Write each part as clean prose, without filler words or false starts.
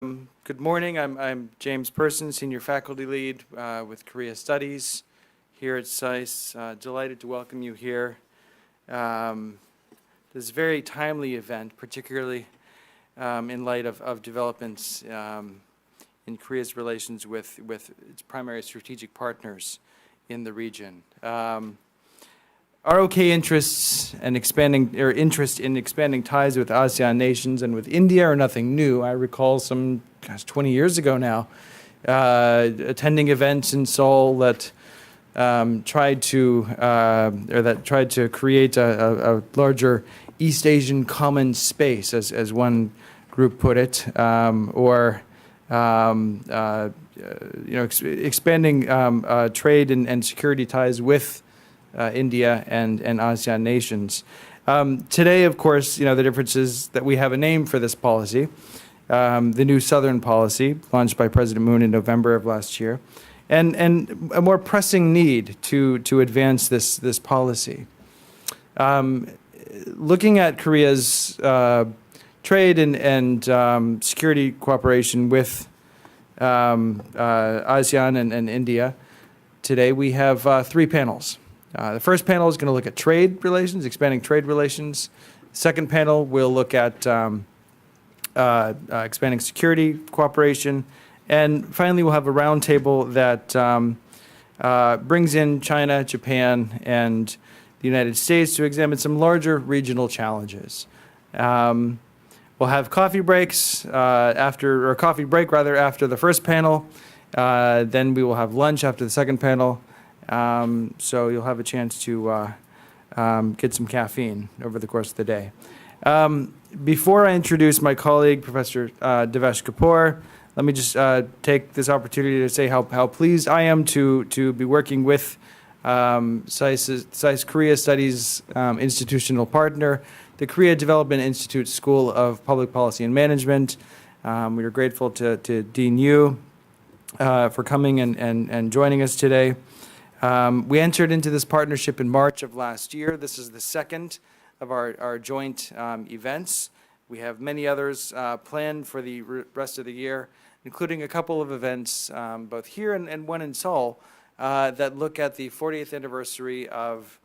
Good morning. I'm James Person, Senior Faculty Lead with Korea Studies here at SAIS. Delighted to welcome you here. This is a very timely event, particularly in light of developments in Korea's relations with its primary strategic partners in the region. ROK interests and interest in expanding ties with ASEAN nations and with India are nothing new. I recall 20 years ago now, attending events in Seoul that tried to create a larger East Asian common space, as one group put it, expanding trade and security ties with India and ASEAN nations. Today, of course, the difference is that we have a name for this policy, the new Southern Policy, launched by President Moon in November of last year, and a more pressing need to advance this policy. Looking at Korea's trade and security cooperation with ASEAN and India, today we have three panels. The first panel is going to look at trade relations, expanding trade relations. Second panel will look at expanding security cooperation. And finally, we'll have a roundtable that brings in China, Japan, and the United States to examine some larger regional challenges. We'll have coffee breaks after the first panel. Then we will have lunch after the second panel. So you'll have a chance to get some caffeine over the course of the day. Before I introduce my colleague, Professor Devesh Kapoor, let me just take this opportunity to say how pleased I am to be working with SAIS Korea Studies institutional partner, the Korea Development Institute School of Public Policy and Management. We are grateful to Dean Yu for coming and joining us today. We entered into this partnership in March of last year. This is the second of our joint events. We have many others planned for the rest of the year, including a couple of events both here and one in Seoul that look at the 40th anniversary of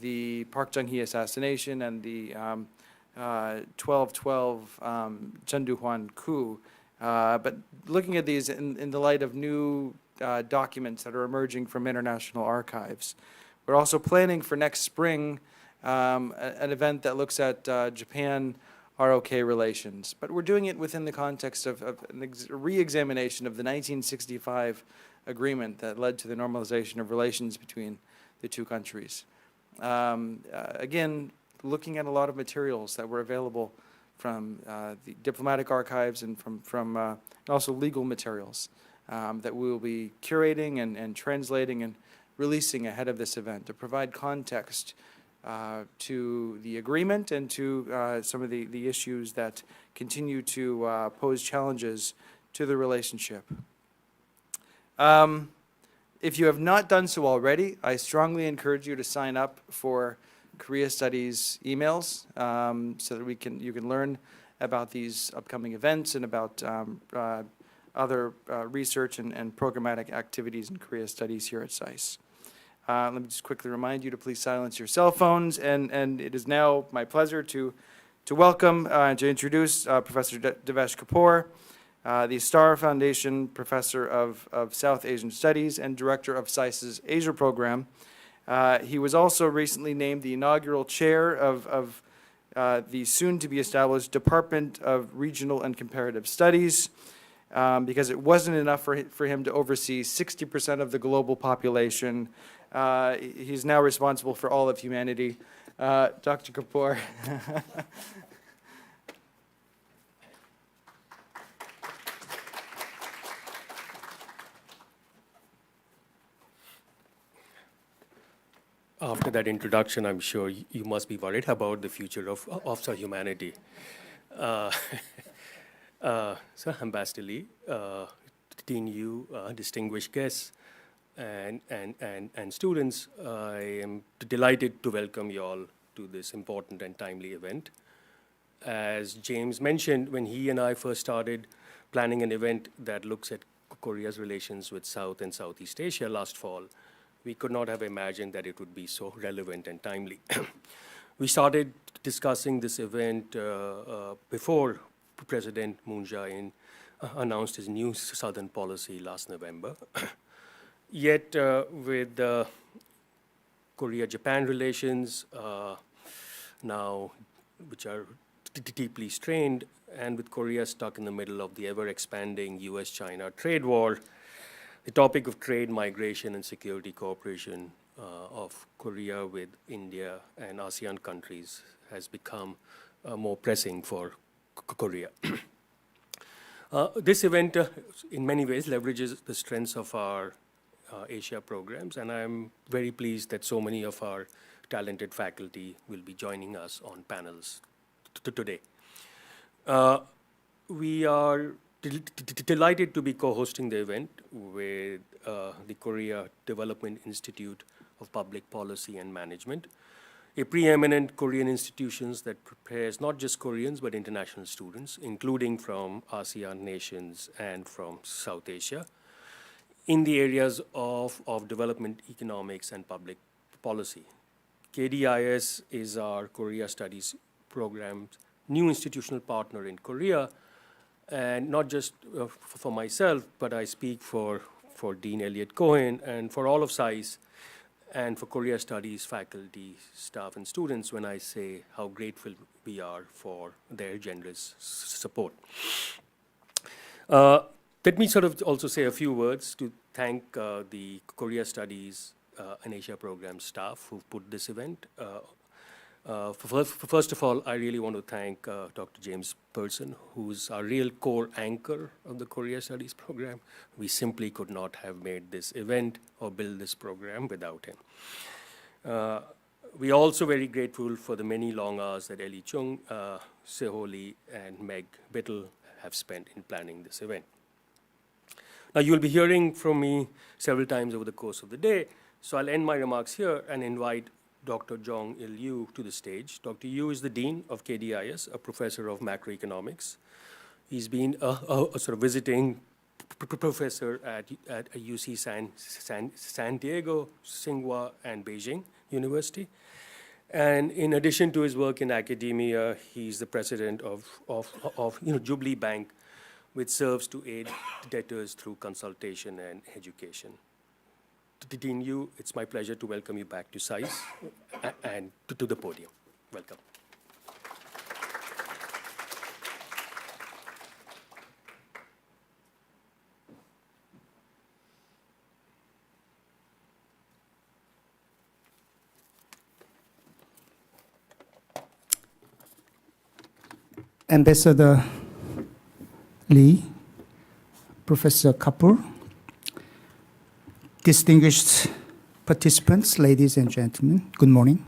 the Park Chung-hee assassination and the 12/12 Chundu-hwan coup. But looking at these in the light of new documents that are emerging from international archives. We're also planning for next spring an event that looks at Japan ROK relations, but we're doing it within the context of a re-examination of the 1965 agreement that led to the normalization of relations between the two countries. Again, looking at a lot of materials that were available from the diplomatic archives and from also legal materials that we will be curating and translating and releasing ahead of this event to provide context to the agreement and to some of the issues that continue to pose challenges to the relationship. If you have not done so already, I strongly encourage you to sign up for Korea Studies emails so that you can learn about these upcoming events and about other research and programmatic activities in Korea Studies here at SAIS. Let me just quickly remind you to please silence your cell phones, and it is now my pleasure to welcome to introduce Professor Devesh Kapoor, the Star Foundation Professor of South Asian Studies and Director of SAIS's Asia Program. He was also recently named the inaugural chair of the soon-to-be-established Department of Regional and Comparative Studies, because it wasn't enough for him to oversee 60% of the global population. He's now responsible for all of humanity. Dr. Kapoor. After that introduction, I'm sure you must be worried about the future of humanity. So, Ambassador Lee, Dean Yu, distinguished guests, and students, I am delighted to welcome you all to this important and timely event. As James mentioned, when he and I first started planning an event that looks at Korea's relations with South and Southeast Asia last fall, we could not have imagined that it would be so relevant and timely. We started discussing this event before President Moon Jae-in announced his new Southern policy last November. Yet, with Korea-Japan relations now, which are deeply strained, and with Korea stuck in the middle of the ever-expanding US-China trade war, the topic of trade, migration, and security cooperation of Korea with India and ASEAN countries has become more pressing for Korea. This event, in many ways, leverages the strengths of our Asia programs, and I'm very pleased that so many of our talented faculty will be joining us on panels today. We are delighted to be co-hosting the event with the Korea Development Institute of Public Policy and Management, a preeminent Korean institution that prepares not just Koreans but international students, including from ASEAN nations and from South Asia, in the areas of development economics and public policy. KDIS is our Korea Studies program's new institutional partner in Korea, and not just for myself, but I speak for Dean Elliott Cohen and for all of SAIS and for Korea Studies faculty, staff, and students when I say how grateful we are for their generous support. Let me sort of also say a few words to thank the Korea Studies and Asia program staff who put this event. First of all, I really want to thank Dr. James Person, who's our real core anchor of the Korea Studies program. We simply could not have made this event or build this program without him. We are also very grateful for the many long hours that Ellie Chung, Seho Lee, and Meg Bittle have spent in planning this event. Now, you'll be hearing from me several times over the course of the day, so I'll end my remarks here and invite Dr. Jong Il Yu to the stage. Dr. Yu is the Dean of KDIS, a professor of macroeconomics. He's been a sort of visiting professor at UC San Diego, Tsinghua, and Beijing University. And in addition to his work in academia, he's the president of Jubilee Bank, which serves to aid debtors through consultation and education. Dean Yu, it's my pleasure to welcome you back to SAIS and to the podium. Welcome. Ambassador Lee, Professor Kapoor, distinguished participants, ladies and gentlemen, good morning.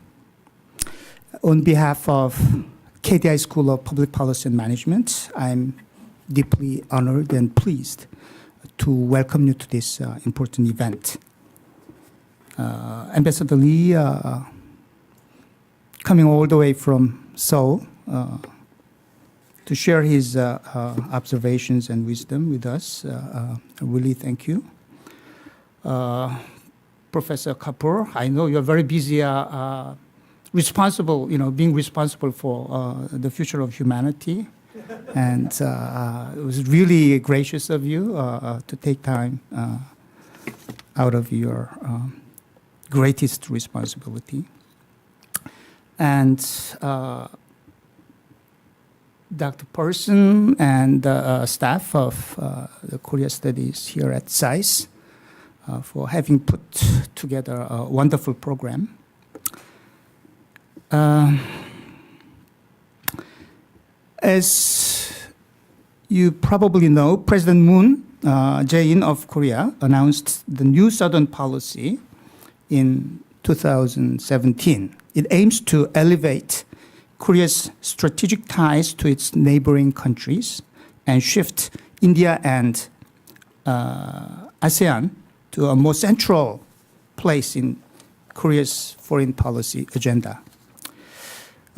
On behalf of KDI School of Public Policy and Management, I'm deeply honored and pleased to welcome you to this important event. Ambassador Lee, coming all the way from Seoul to share his observations and wisdom with us, I really thank you. Professor Kapoor, I know you're very busy, being responsible for the future of humanity. And it was really gracious of you to take time out of your greatest responsibility. And Dr. Person and staff of the Korea Studies here at SAIS for having put together a wonderful program. As you probably know, President Moon Jae-in of Korea announced the new Southern policy in 2017. It aims to elevate Korea's strategic ties to its neighboring countries and shift India and ASEAN to a more central place in Korea's foreign policy agenda.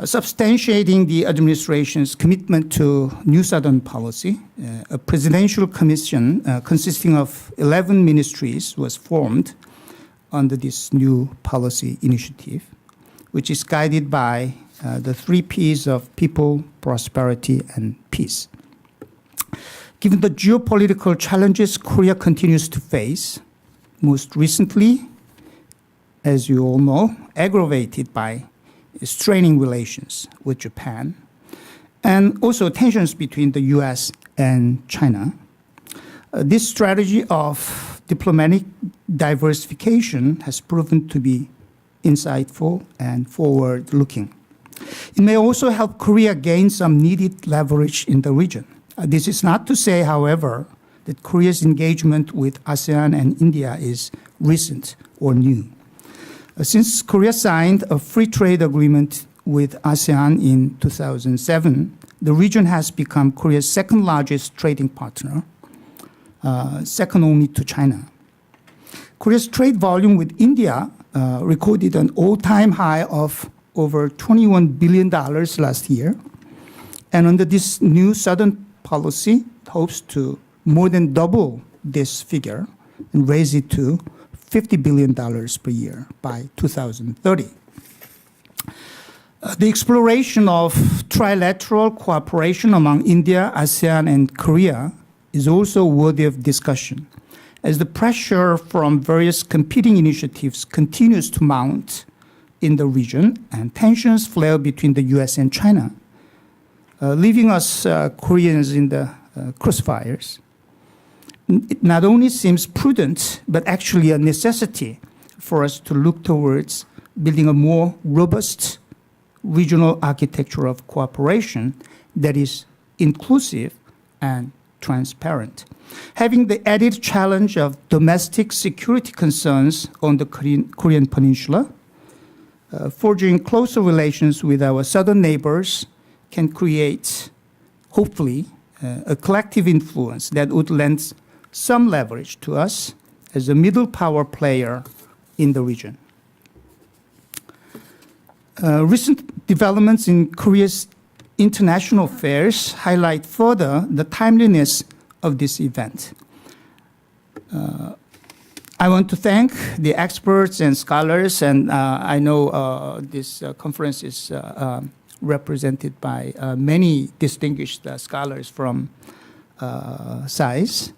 Substantiating the administration's commitment to New Southern policy, a presidential commission consisting of 11 ministries was formed under this new policy initiative, which is guided by the 3 Ps of people, prosperity, and peace. Given the geopolitical challenges Korea continues to face, most recently, as you all know, aggravated by straining relations with Japan, and also tensions between the US and China. This strategy of diplomatic diversification has proven to be insightful and forward-looking. It may also help Korea gain some needed leverage in the region. This is not to say, however, that Korea's engagement with ASEAN and India is recent or new. Since Korea signed a free trade agreement with ASEAN in 2007, the region has become Korea's second largest trading partner, second only to China. Korea's trade volume with India recorded an all-time high of over $21 billion last year. And under this new Southern policy, it hopes to more than double this figure and raise it to $50 billion per year by 2030. The exploration of trilateral cooperation among India, ASEAN, and Korea is also worthy of discussion, as the pressure from various competing initiatives continues to mount in the region and tensions flare between the US and China, leaving us Koreans in the crossfires. It not only seems prudent, but actually a necessity for us to look towards building a more robust regional architecture of cooperation that is inclusive and transparent. Having the added challenge of domestic security concerns on the Korean Peninsula, forging closer relations with our southern neighbors can create, hopefully, a collective influence that would lend some leverage to us as a middle power player in the region. Recent developments in Korea's international affairs highlight further the timeliness of this event. I want to thank the experts and scholars, and I know this conference is represented by many distinguished scholars from SAIS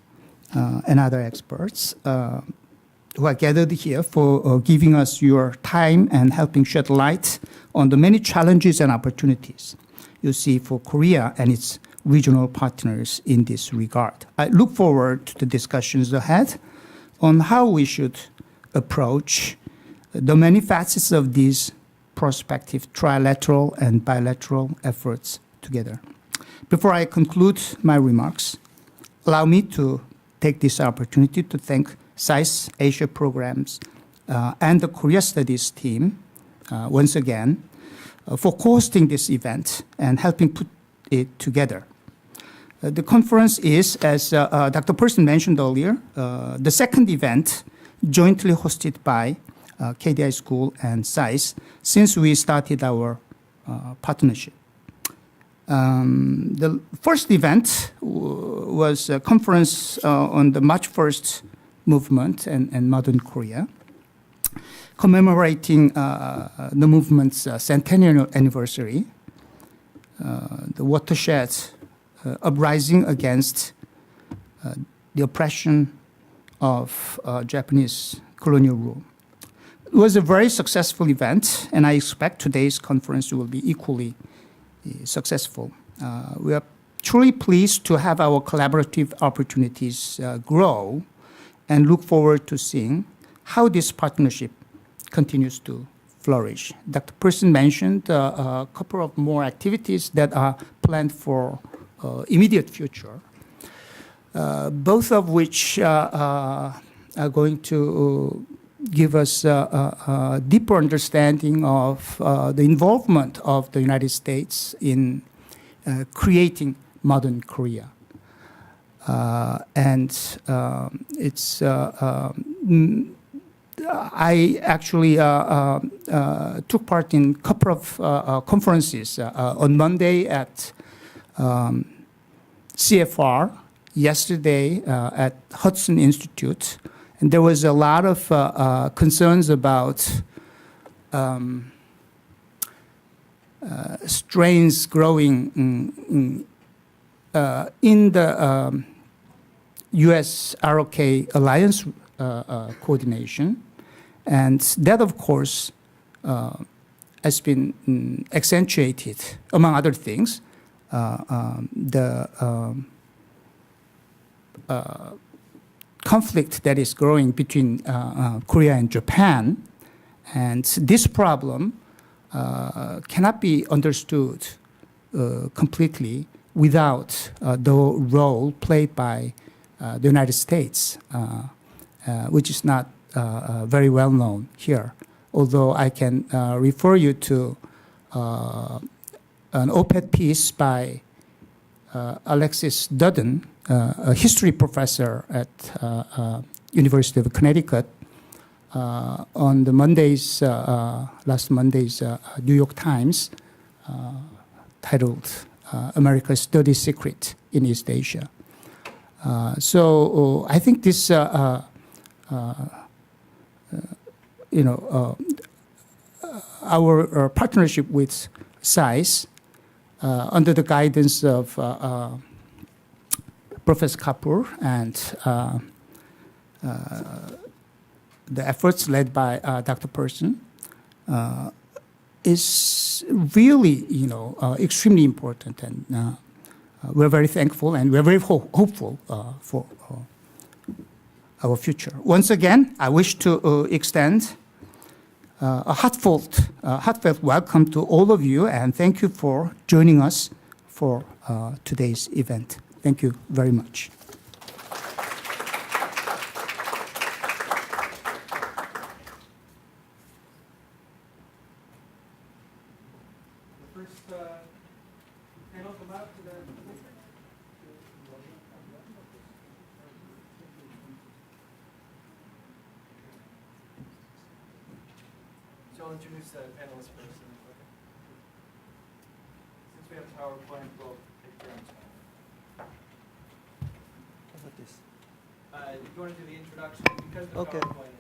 and other experts who are gathered here for giving us your time and helping shed light on the many challenges and opportunities you see for Korea and its regional partners in this regard. I look forward to the discussions ahead on how we should approach the many facets of these prospective trilateral and bilateral efforts together. Before I conclude my remarks, allow me to take this opportunity to thank SAIS Asia Programs and the Korea Studies team once again for hosting this event and helping put it together. The conference is, as Dr. Person mentioned earlier, the second event jointly hosted by KDI School and SAIS since we started our partnership. The first event was a conference on the March 1st movement and modern Korea, commemorating the movement's centennial anniversary, the watershed uprising against the oppression of Japanese colonial rule. It was a very successful event, and I expect today's conference will be equally successful. We are truly pleased to have our collaborative opportunities grow and look forward to seeing how this partnership continues to flourish. Dr. Person mentioned a couple of more activities that are planned for immediate future, both of which are going to give us a deeper understanding of the involvement of the United States in creating modern Korea. And it's I actually took part in a couple of conferences on Monday at CFR, yesterday at Hudson Institute, and there was a lot of concerns about strains growing in the U.S. ROK alliance coordination, and that, of course, has been accentuated, among other things, the conflict that is growing between Korea and Japan, and this problem cannot be understood completely without the role played by the United States, which is not very well known here. Although I can refer you to an op-ed piece by Alexis Dudden, a history professor at University of Connecticut, on the Monday's, last Monday's New York Times, titled America's Dirty Secret in East Asia. So I think this, our partnership with SAIS, under the guidance of Professor Kapoor and the efforts led by Dr. Person, is really, extremely important, and we're very thankful and we're very hopeful for our future. Once again, I wish to extend a heartfelt welcome to all of you, and thank you for joining us for today's event. Thank you very much. So I'll introduce the panelists first. Okay. Since we have PowerPoint, we'll take turns. How about this? You want to do the introduction because the Okay. PowerPoint is.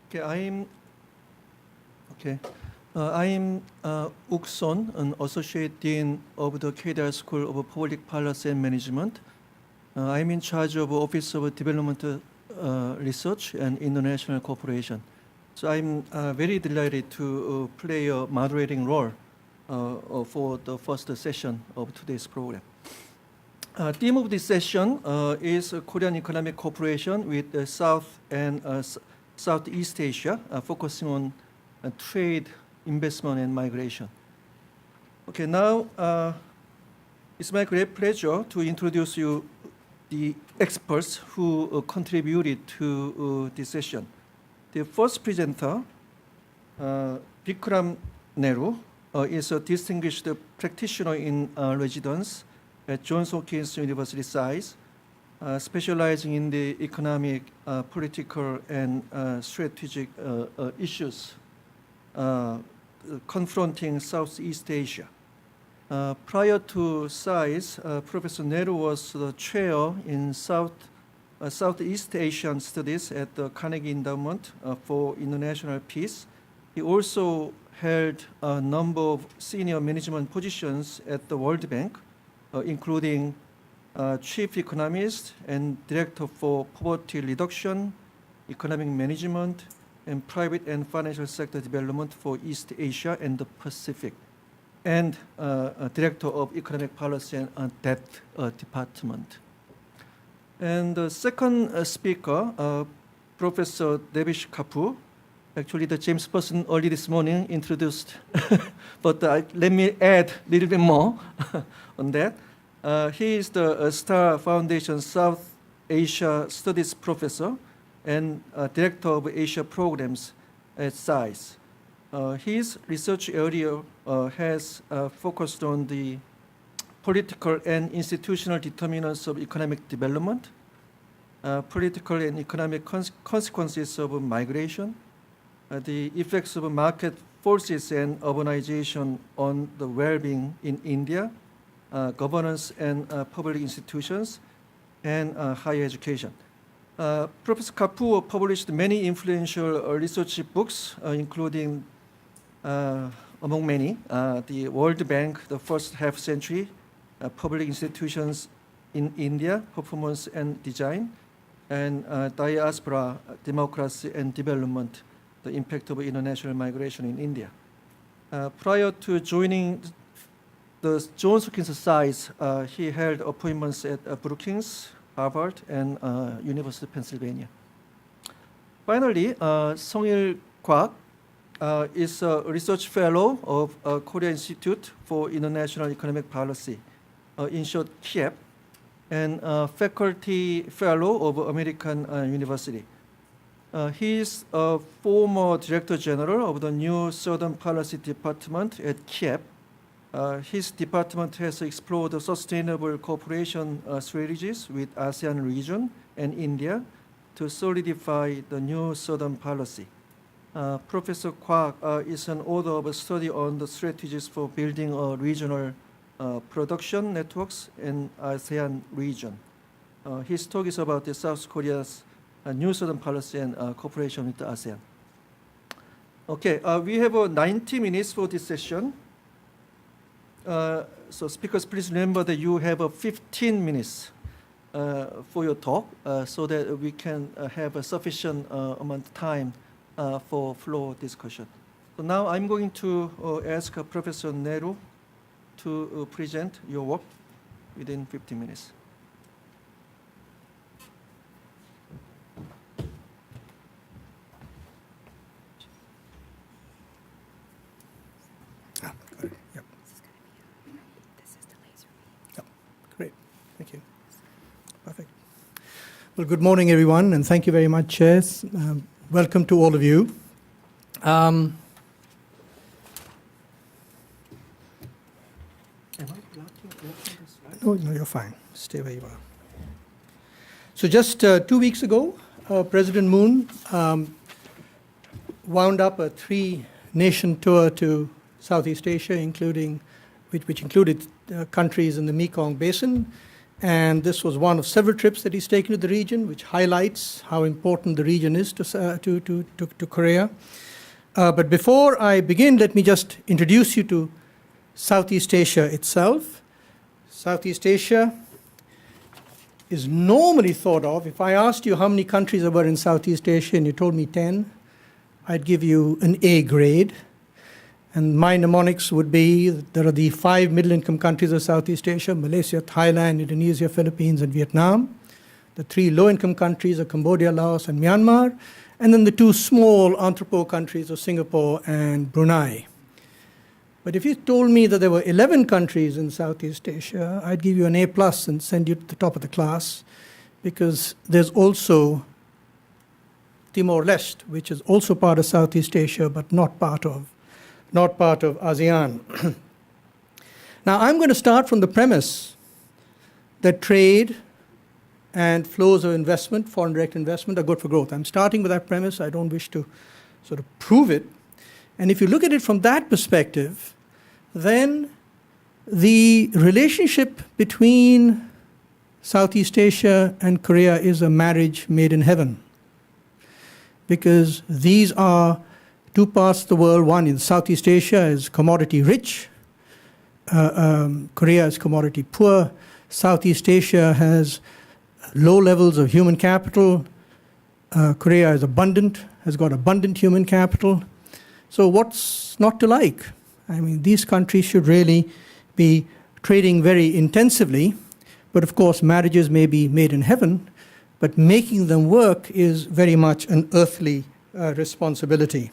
Okay, I'm Uk Son, an associate dean of the KDR School of Public Policy and Management. I'm in charge of Office of Development Research and International Cooperation. So I'm very delighted to play a moderating role for the first session of today's program. Theme of this session is Korean economic cooperation with South and Southeast Asia, focusing on trade, investment, and migration. Okay, now it's my great pleasure to introduce you the experts who contributed to this session. The first presenter, Bikram Nehru, is a distinguished practitioner in residence at Johns Hopkins University SAIS, specializing in the economic, political, and strategic issues confronting Southeast Asia. Prior to SAIS, Professor Nehru was the chair in Southeast Asian Studies at the Carnegie Endowment for International Peace. He also held a number of senior management positions at the World Bank, including chief economist and director for poverty reduction, economic management, and private and financial sector development for East Asia and the Pacific, and director of economic policy and debt department. And the second speaker, Professor Devish Kapoor. Actually, the James Person early this morning introduced, but let me add a little bit more on that. He is the Star Foundation South Asia Studies Professor and Director of Asia Programs at SAIS. His research area has focused on the political and institutional determinants of economic development, political and economic consequences of migration, the effects of market forces and urbanization on the well-being in India, governance and public institutions, and higher education. Professor Kapoor published many influential research books, including, among many, the World Bank, the First Half Century, Public Institutions in India, Performance and Design, and Diaspora, Democracy and Development, the Impact of International Migration in India. Prior to joining the Johns Hopkins SAIS, he held appointments at Brookings, Harvard, and University of Pennsylvania. Finally, Song-il Kwak is a research fellow of Korea Institute for International Economic Policy, in short, KIEP, and faculty fellow of American University. He is a former Director General of the new Southern Policy Department at KIEP. His department has explored sustainable cooperation strategies with ASEAN region and India to solidify the new Southern policy. Professor Kwak is an author of a study on the strategies for building a regional production networks in ASEAN region. His talk is about the South Korea's new Southern policy and cooperation with the ASEAN. Okay, we have 90 minutes for this session. So speakers, please remember that you have 15 minutes for your talk so that we can have a sufficient amount of time for floor discussion. So now I'm going to ask Professor Nehru to present your work within 15 minutes. Got it. Yep. Yep. Great. Thank you. Perfect. Well, good morning, everyone, and thank you very much, Chairs. Welcome to all of you. No, you're fine. Stay where you are. So just 2 weeks ago, President Moon wound up a 3-nation tour to Southeast Asia, which included countries in the Mekong Basin. And this was one of several trips that he's taken to the region, which highlights how important the region is to Korea. But before I begin, let me just introduce you to Southeast Asia itself. Southeast Asia is normally thought of, if I asked you how many countries there were in Southeast Asia and you told me 10, I'd give you an A grade. And my mnemonics would be, there are the 5 middle-income countries of Southeast Asia: Malaysia, Thailand, Indonesia, Philippines, and Vietnam. The 3 low-income countries are Cambodia, Laos, and Myanmar. And then the 2 small anthropo countries of Singapore and Brunei. But if you told me that there were 11 countries in Southeast Asia, I'd give you an A+ and send you to the top of the class, because there's also Timor-Leste, which is also part of Southeast Asia, but not part of ASEAN. Now, I'm going to start from the premise that trade and flows of investment, foreign direct investment, are good for growth. I'm starting with that premise. I don't wish to sort of prove it. And if you look at it from that perspective, then the relationship between Southeast Asia and Korea is a marriage made in heaven. Because these are 2 parts of the world. One in Southeast Asia is commodity rich. Korea is commodity poor. Southeast Asia has low levels of human capital. Korea is has got abundant human capital. So what's not to like? I mean, these countries should really be trading very intensively. But of course, marriages may be made in heaven, but making them work is very much an earthly responsibility.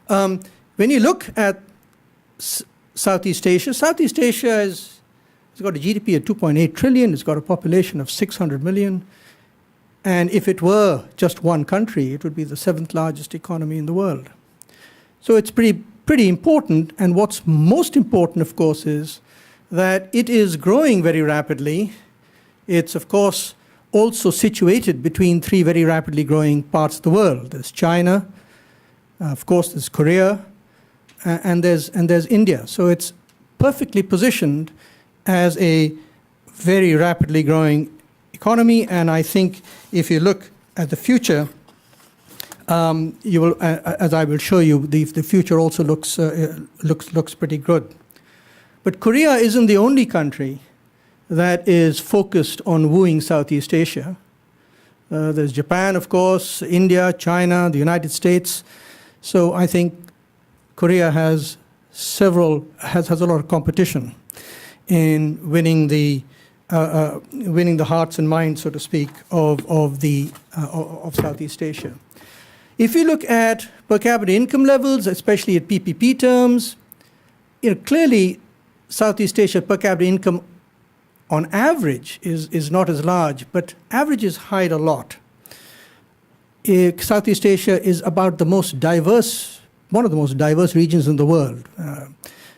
When you look at Southeast Asia has got a GDP of 2.8 trillion. It's got a population of 600 million. And if it were just one country, it would be the 7th largest economy in the world. So it's pretty important. And what's most important, of course, is that it is growing very rapidly. It's, of course, also situated between 3 very rapidly growing parts of the world. There's China, of course, there's Korea, and there's India. So it's perfectly positioned as a very rapidly growing economy. And I think if you look at the future, you will, as I will show you, the future also looks pretty good. But Korea isn't the only country that is focused on wooing Southeast Asia. There's Japan, of course, India, China, the United States. So I think Korea has a lot of competition in winning the hearts and minds, so to speak, of Southeast Asia. If you look at per capita income levels, especially at PPP terms, clearly Southeast Asia per capita income on average is not as large, but averages hide a lot. Southeast Asia is about one of the most diverse regions in the world.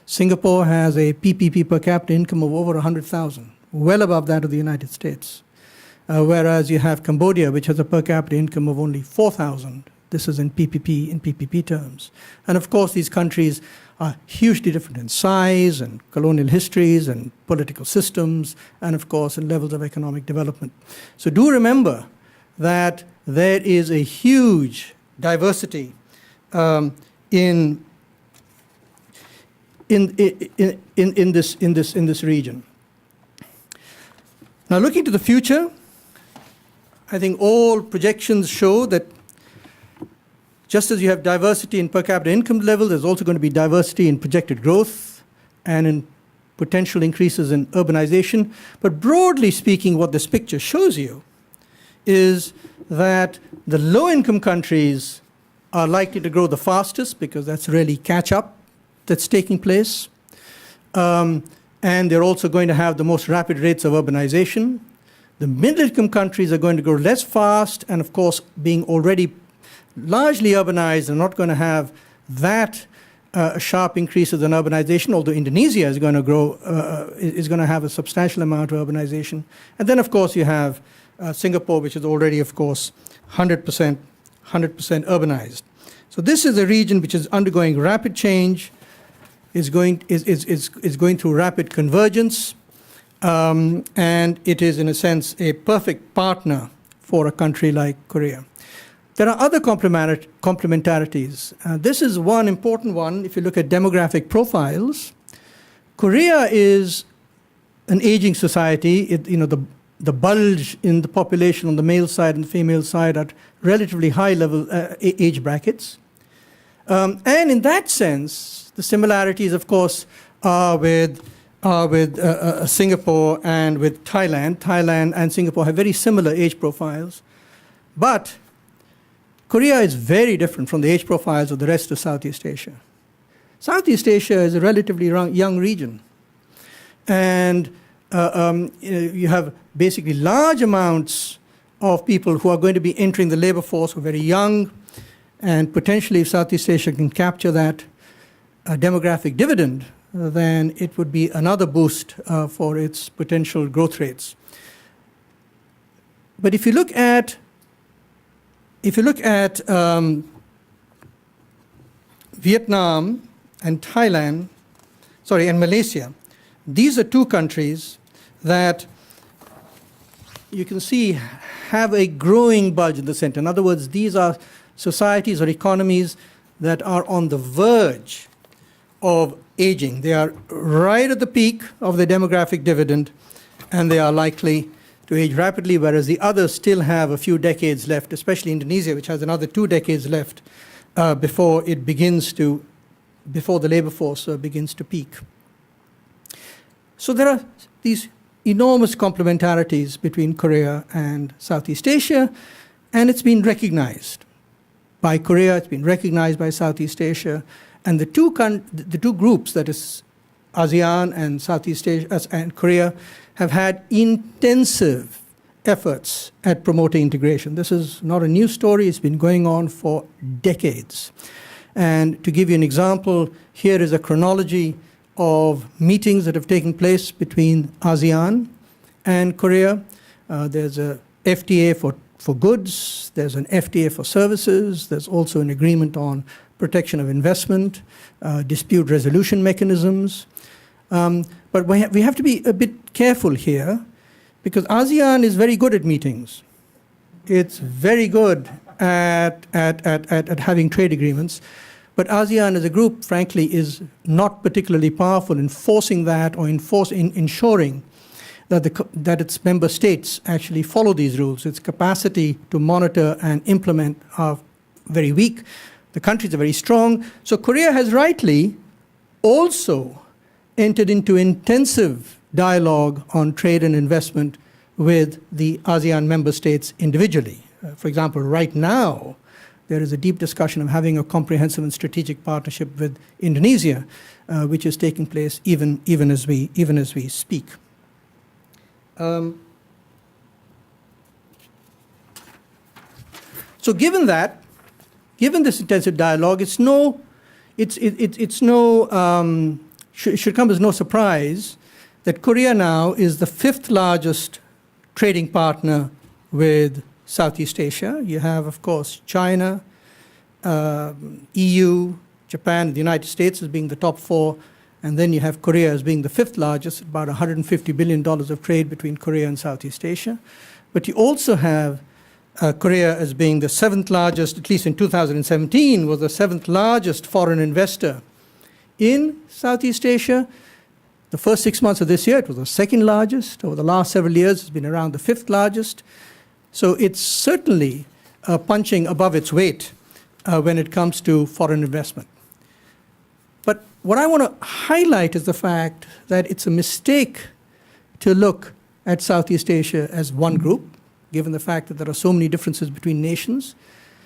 Singapore has a PPP per capita income of over 100,000, well above that of the United States. Whereas you have Cambodia, which has a per capita income of only 4,000. This is in PPP terms. And of course, these countries are hugely different in size and colonial histories and political systems, and of course, in levels of economic development. So do remember that there is a huge diversity in this region. Now, looking to the future, I think all projections show that just as you have diversity in per capita income level, there's also going to be diversity in projected growth and in potential increases in urbanization. But broadly speaking, what this picture shows you is that the low-income countries are likely to grow the fastest because that's really catch-up that's taking place. And they're also going to have the most rapid rates of urbanization. The middle-income countries are going to grow less fast, and of course, being already largely urbanized, are not going to have that sharp increases in urbanization, although Indonesia is going to grow, is going to have a substantial amount of urbanization. And then, of course, you have Singapore, which is already, of course, 100% urbanized. So this is a region which is undergoing rapid change, is going through rapid convergence, and it is, in a sense, a perfect partner for a country like Korea. There are other complementarities. This is one important one. If you look at demographic profiles, Korea is an aging society. The bulge in the population on the male side and the female side are relatively high level age brackets. And in that sense, the similarities, of course, are with Singapore and with Thailand. Thailand and Singapore have very similar age profiles. But Korea is very different from the age profiles of the rest of Southeast Asia. Southeast Asia is a relatively young region. And you have basically large amounts of people who are going to be entering the labor force who are very young. And potentially, if Southeast Asia can capture that demographic dividend, then it would be another boost for its potential growth rates. But if you look at Vietnam and Thailand, and Malaysia, these are two countries that you can see have a growing bulge in the center. In other words, these are societies or economies that are on the verge of aging. They are right at the peak of the demographic dividend, and they are likely to age rapidly, whereas the others still have a few decades left, especially Indonesia, which has another 2 decades left before the labor force begins to peak. So there are these enormous complementarities between Korea and Southeast Asia, and it's been recognized by Korea, it's been recognized by Southeast Asia, and the two groups, that is ASEAN and Southeast Asia and Korea, have had intensive efforts at promoting integration. This is not a new story. It's been going on for decades. And to give you an example, here is a chronology of meetings that have taken place between ASEAN and Korea. There's a FTA for goods, there's an FTA for services, there's also an agreement on protection of investment, dispute resolution mechanisms. But we have to be a bit careful here, because ASEAN is very good at meetings. It's very good at having trade agreements. But ASEAN as a group, frankly, is not particularly powerful in forcing that or in ensuring that its member states actually follow these rules. Its capacity to monitor and implement are very weak. The countries are very strong. So Korea has rightly also entered into intensive dialogue on trade and investment with the ASEAN member states individually. For example, right now, there is a deep discussion of having a comprehensive and strategic partnership with Indonesia, which is taking place even as we speak. So given this intensive dialogue, it should come as no surprise that Korea now is the 5th largest trading partner with Southeast Asia. You have, of course, China, EU, Japan, the United States as being the top 4, and then you have Korea as being the 5th largest, about $150 billion of trade between Korea and Southeast Asia. But you also have Korea as being the 7th largest, at least in 2017, was the 7th largest foreign investor in Southeast Asia. The first 6 months of this year, it was the 2nd largest. Over the last several years, it's been around the 5th largest. So it's certainly punching above its weight when it comes to foreign investment. But what I want to highlight is the fact that it's a mistake to look at Southeast Asia as one group, given the fact that there are so many differences between nations.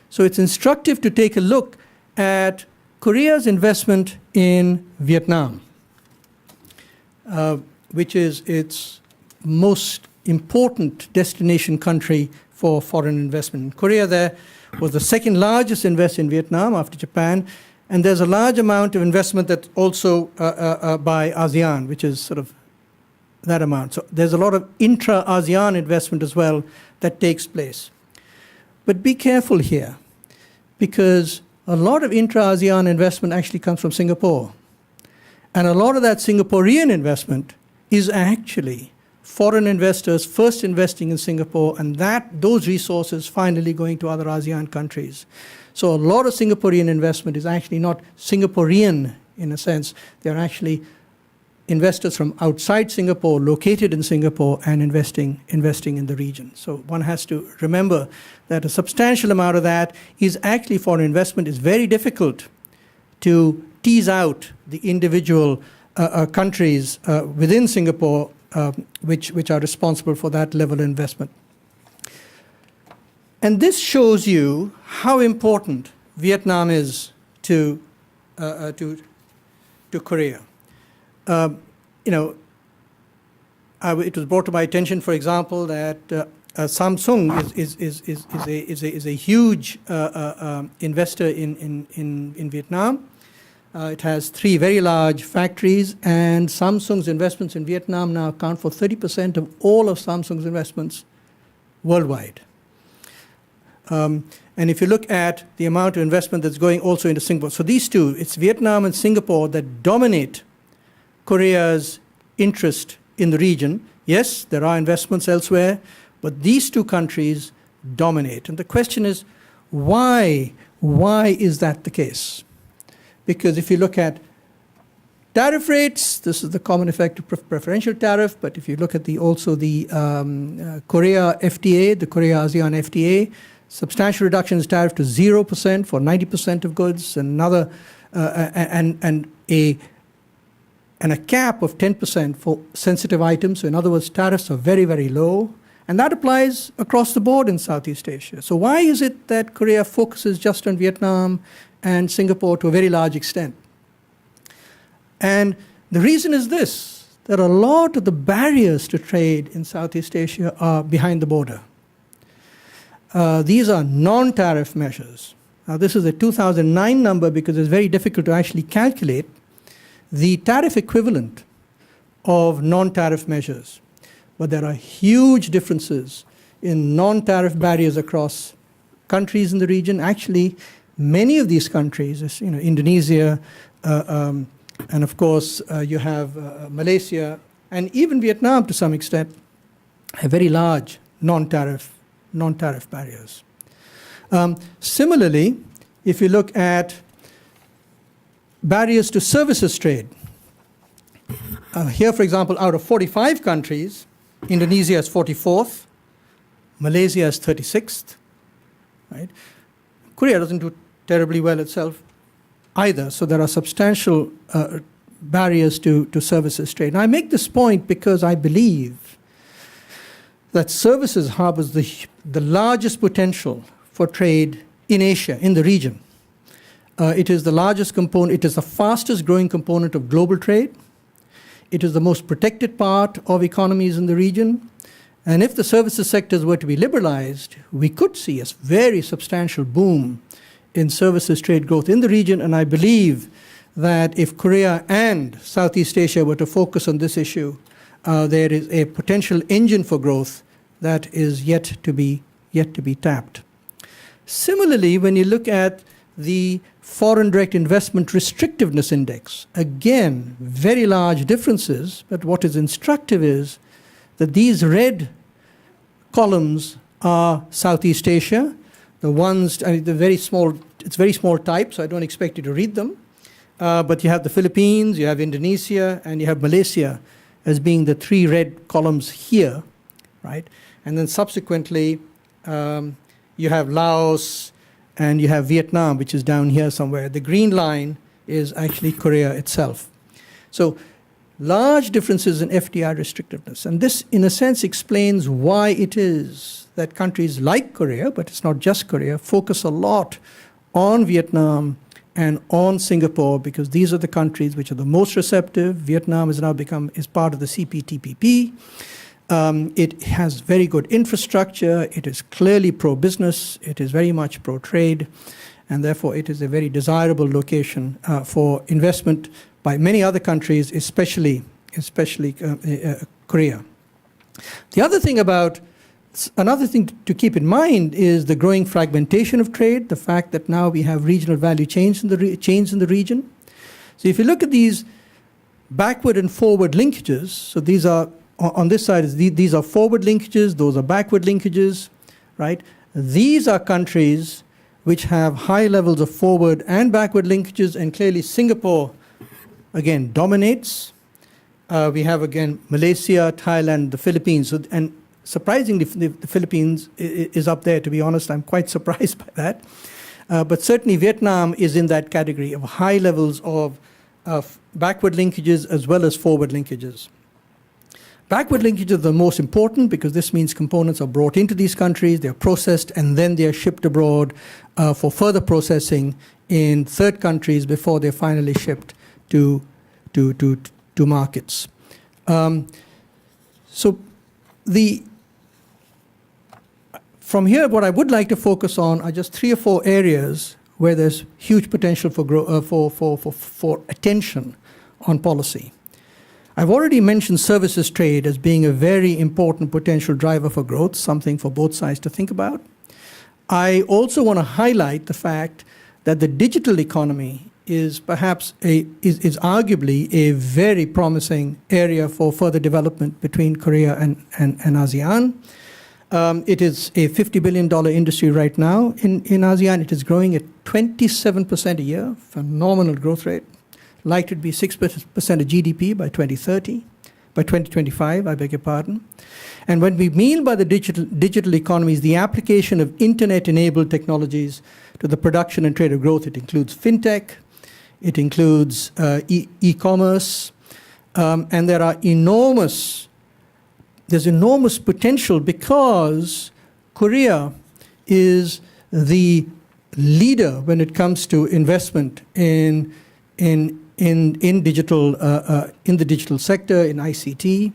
So it's instructive to take a look at Korea's investment in Vietnam, which is its most important destination country for foreign investment. Korea there was the 2nd largest investor in Vietnam after Japan, and there's a large amount of investment that's also by ASEAN, which is sort of that amount. So there's a lot of intra-ASEAN investment as well that takes place. But be careful here, because a lot of intra-ASEAN investment actually comes from Singapore. And a lot of that Singaporean investment is actually foreign investors first investing in Singapore, and those resources finally going to other ASEAN countries. So a lot of Singaporean investment is actually not Singaporean in a sense. They're actually investors from outside Singapore, located in Singapore, and investing in the region. So one has to remember that a substantial amount of that is actually foreign investment. It's very difficult to tease out the individual countries within Singapore which are responsible for that level of investment. And this shows you how important Vietnam is to Korea. It was brought to my attention, for example, that Samsung is a huge investor in Vietnam. It has 3 very large factories, and Samsung's investments in Vietnam now account for 30% of all of Samsung's investments worldwide. And if you look at the amount of investment that's going also into Singapore, so these two, it's Vietnam and Singapore that dominate Korea's interest in the region. Yes, there are investments elsewhere, but these two countries dominate. And the question is, why? Why is that the case? Because if you look at tariff rates, this is the common effect of preferential tariff, but if you look at also the Korea FTA, the Korea-ASEAN FTA, substantial reduction in tariff to 0% for 90% of goods, and a cap of 10% for sensitive items. So in other words, tariffs are very, very low. And that applies across the board in Southeast Asia. So why is it that Korea focuses just on Vietnam and Singapore to a very large extent? And the reason is this. that a lot of the barriers to trade in Southeast Asia are behind the border. These are non-tariff measures. Now, this is a 2009 number because it's very difficult to actually calculate the tariff equivalent of non-tariff measures. But there are huge differences in non-tariff barriers across countries in the region. Actually, many of these countries, Indonesia, and of course, you have Malaysia, and even Vietnam to some extent, have very large non-tariff barriers. Similarly, if you look at barriers to services trade, here, for example, out of 45 countries, Indonesia is 44th, Malaysia is 36th, right? Korea doesn't do terribly well itself either, so there are substantial barriers to services trade. And I make this point because I believe that services harbors the largest potential for trade in Asia, in the region. It is the largest component, it is the fastest growing component of global trade. It is the most protected part of economies in the region. And if the services sectors were to be liberalized, we could see a very substantial boom in services trade growth in the region. And I believe that if Korea and Southeast Asia were to focus on this issue, there is a potential engine for growth that is yet to be tapped. Similarly, when you look at the Foreign Direct Investment Restrictiveness Index, again, very large differences, but what is instructive is that these red columns are Southeast Asia. The ones, the very small, it's very small type, so I don't expect you to read them. But you have the Philippines, you have Indonesia, and you have Malaysia as being the three red columns here, right? And then subsequently, you have Laos, and you have Vietnam, which is down here somewhere. The green line is actually Korea itself. So large differences in FDI restrictiveness. And this, in a sense, explains why it is that countries like Korea, but it's not just Korea, focus a lot on Vietnam and on Singapore, because these are the countries which are the most receptive. Vietnam has now is part of the CPTPP. It has very good infrastructure. It is clearly pro-business. It is very much pro-trade. And therefore, it is a very desirable location for investment by many other countries, especially Korea. Another thing to keep in mind is the growing fragmentation of trade, the fact that now we have regional value chains in the region. So if you look at these backward and forward linkages, so these are, on this side, these are forward linkages, those are backward linkages, right? These are countries which have high levels of forward and backward linkages, and clearly Singapore, again, dominates. We have, again, Malaysia, Thailand, the Philippines. So, and surprisingly, the Philippines is up there, to be honest. I'm quite surprised by that. But certainly Vietnam is in that category of high levels of backward linkages as well as forward linkages. Backward linkages are the most important because this means components are brought into these countries, they're processed, and then they're shipped abroad for further processing in third countries before they're finally shipped to markets. From here, what I would like to focus on are just 3 or 4 areas where there's huge potential for attention on policy. I've already mentioned services trade as being a very important potential driver for growth, something for both sides to think about. I also want to highlight the fact that the digital economy is arguably a very promising area for further development between Korea and ASEAN. It is a $50 billion industry right now in ASEAN. It is growing at 27% a year, phenomenal growth rate. Likely to be 6% of GDP by 2030, by 2025, I beg your pardon. And what we mean by the digital economy is the application of internet-enabled technologies to the production and trade of growth. It includes fintech, it includes e-commerce, and there's enormous potential because Korea is the leader when it comes to investment in in digital in the digital sector, in ICT.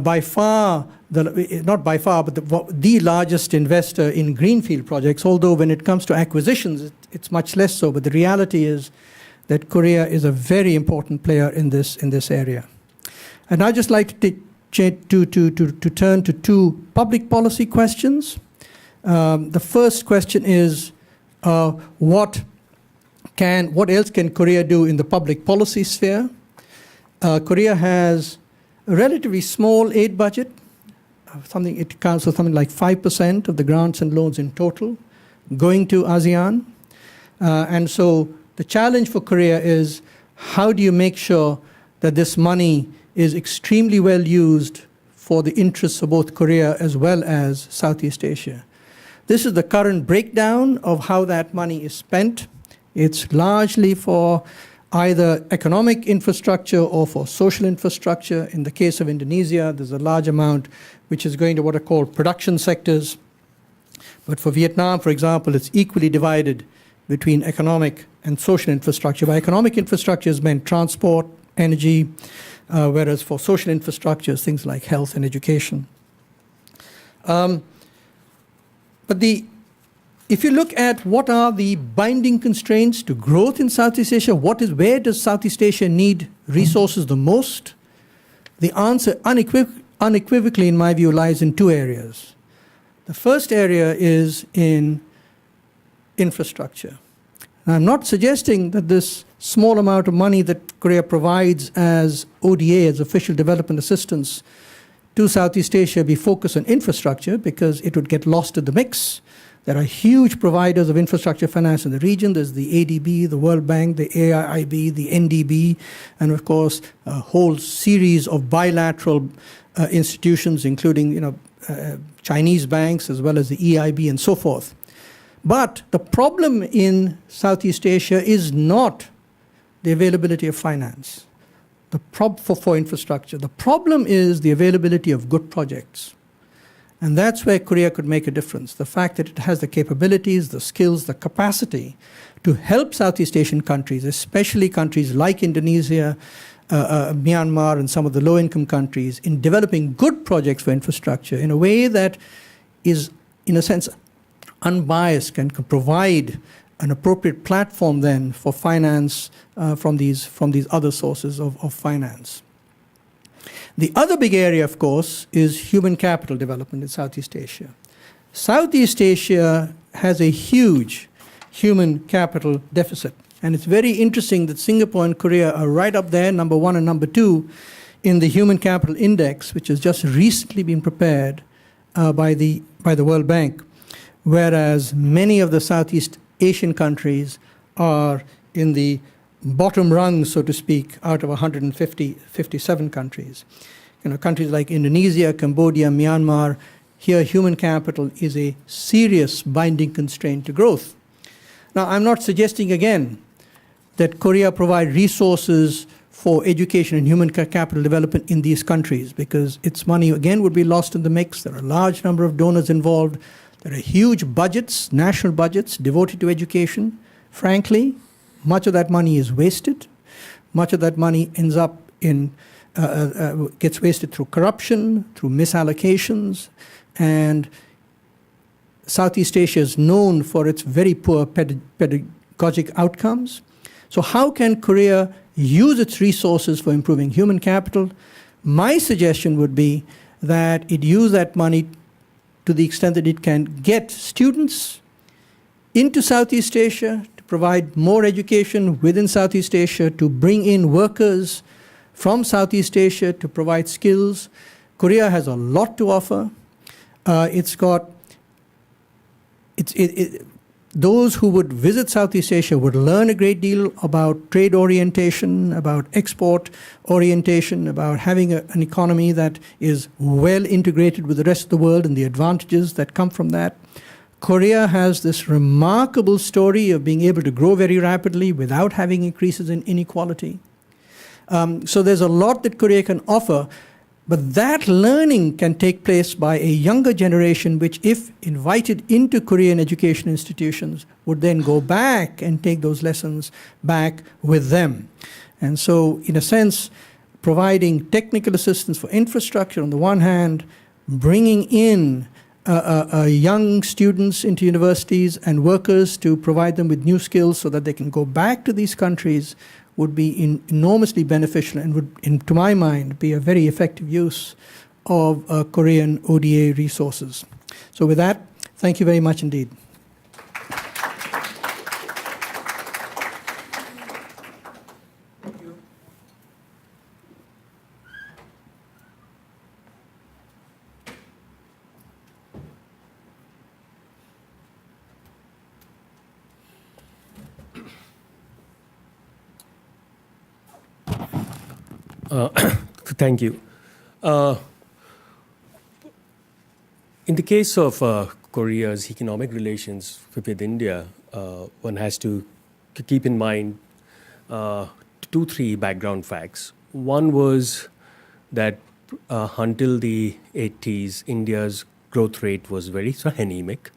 By far, not by far, but the largest investor in greenfield projects, although when it comes to acquisitions, it's much less so. But the reality is that Korea is a very important player in this area. And I'd just like to turn to two public policy questions. The first question is, what else can Korea do in the public policy sphere? Korea has a relatively small aid budget. It accounts for something like 5% of the grants and loans in total going to ASEAN. And so the challenge for Korea is, how do you make sure that this money is extremely well used for the interests of both Korea as well as Southeast Asia? This is the current breakdown of how that money is spent. It's largely for either economic infrastructure or for social infrastructure. In the case of Indonesia, there's a large amount which is going to what are called production sectors. But for Vietnam, for example, it's equally divided between economic and social infrastructure. By economic infrastructure is meant transport, energy, whereas for social infrastructure is things like health and education. If you look at what are the binding constraints to growth in Southeast Asia, where does Southeast Asia need resources the most? The answer unequivocally, in my view, lies in two areas. The first area is in infrastructure. Now, I'm not suggesting that this small amount of money that Korea provides as ODA, as official development assistance, to Southeast Asia be focused on infrastructure, because it would get lost in the mix. There are huge providers of infrastructure finance in the region. There's the ADB, the World Bank, the AIIB, the NDB, and of course a whole series of bilateral institutions, including Chinese banks as well as the EIB and so forth. But the problem in Southeast Asia is not the availability of finance for infrastructure. The problem is the availability of good projects. And that's where Korea could make a difference. The fact that it has the capabilities, the skills, the capacity to help Southeast Asian countries, especially countries like Indonesia, Myanmar, and some of the low-income countries, in developing good projects for infrastructure in a way that is, in a sense, unbiased, can provide an appropriate platform then for finance from these other sources of finance. The other big area, of course, is human capital development in Southeast Asia. Southeast Asia has a huge human capital deficit. And it's very interesting that Singapore and Korea are right up there, number 1 and number 2, in the Human Capital Index, which has just recently been prepared by the World Bank, whereas many of the Southeast Asian countries are in the bottom rung, so to speak, out of 157 countries. Countries like Indonesia, Cambodia, Myanmar, here human capital is a serious binding constraint to growth. Now, I'm not suggesting again that Korea provide resources for education and human capital development in these countries, because its money again would be lost in the mix. There are a large number of donors involved. There are huge budgets, national budgets devoted to education. Frankly, much of that money is wasted. Much of that money ends up gets wasted through corruption, through misallocations, and Southeast Asia is known for its very poor pedagogic outcomes. So how can Korea use its resources for improving human capital? My suggestion would be that it use that money to the extent that it can get students into Southeast Asia, to provide more education within Southeast Asia, to bring in workers from Southeast Asia to provide skills. Korea has a lot to offer. Those who would visit Southeast Asia would learn a great deal about trade orientation, about export orientation, about having an economy that is well integrated with the rest of the world and the advantages that come from that. Korea has this remarkable story of being able to grow very rapidly without having increases in inequality. So there's a lot that Korea can offer, but that learning can take place by a younger generation, which, if invited into Korean education institutions, would then go back and take those lessons back with them. And so, in a sense, providing technical assistance for infrastructure on the one hand, bringing in young students into universities and workers to provide them with new skills so that they can go back to these countries would be enormously beneficial and would, to my mind, be a very effective use of Korean ODA resources. So with that, thank you very much indeed. Thank you. In the case of Korea's economic relations with India, one has to keep in mind 2-3 background facts. One was that until the 80s, India's growth rate was very anemic.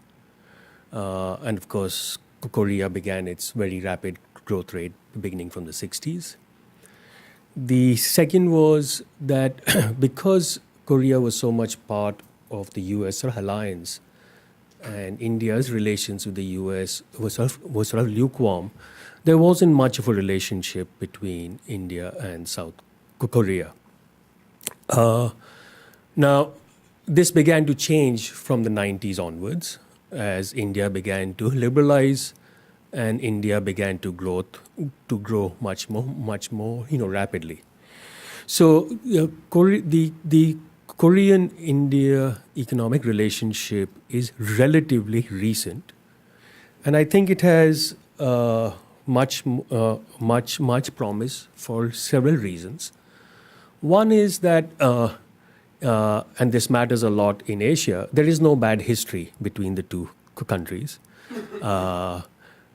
And of course, Korea began its very rapid growth rate beginning from the 60s. The second was that because Korea was so much part of the US alliance and India's relations with the US was sort of lukewarm, there wasn't much of a relationship between India and South Korea. Now, this began to change from the 90s onwards as India began to liberalize and India began to grow much more, rapidly. So the Korean-India economic relationship is relatively recent, and I think it has much promise for several reasons. One is that, and this matters a lot in Asia, there is no bad history between the two countries.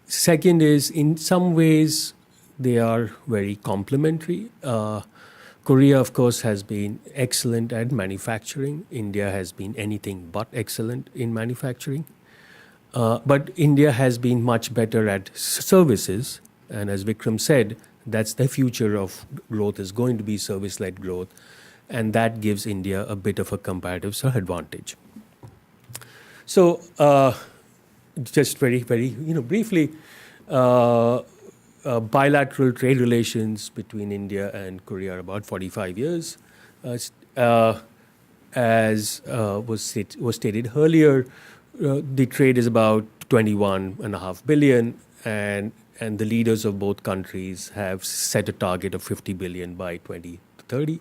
Second is, in some ways, they are very complementary. Korea, of course, has been excellent at manufacturing. India has been anything but excellent in manufacturing. But India has been much better at services. And as Vikram said, that's the future of growth, is going to be service-led growth. And that gives India a bit of a comparative advantage. So, just very briefly, bilateral trade relations between India and Korea are about 45 years. As was stated earlier, the trade is about 21.5 billion, and the leaders of both countries have set a target of 50 billion by 2030.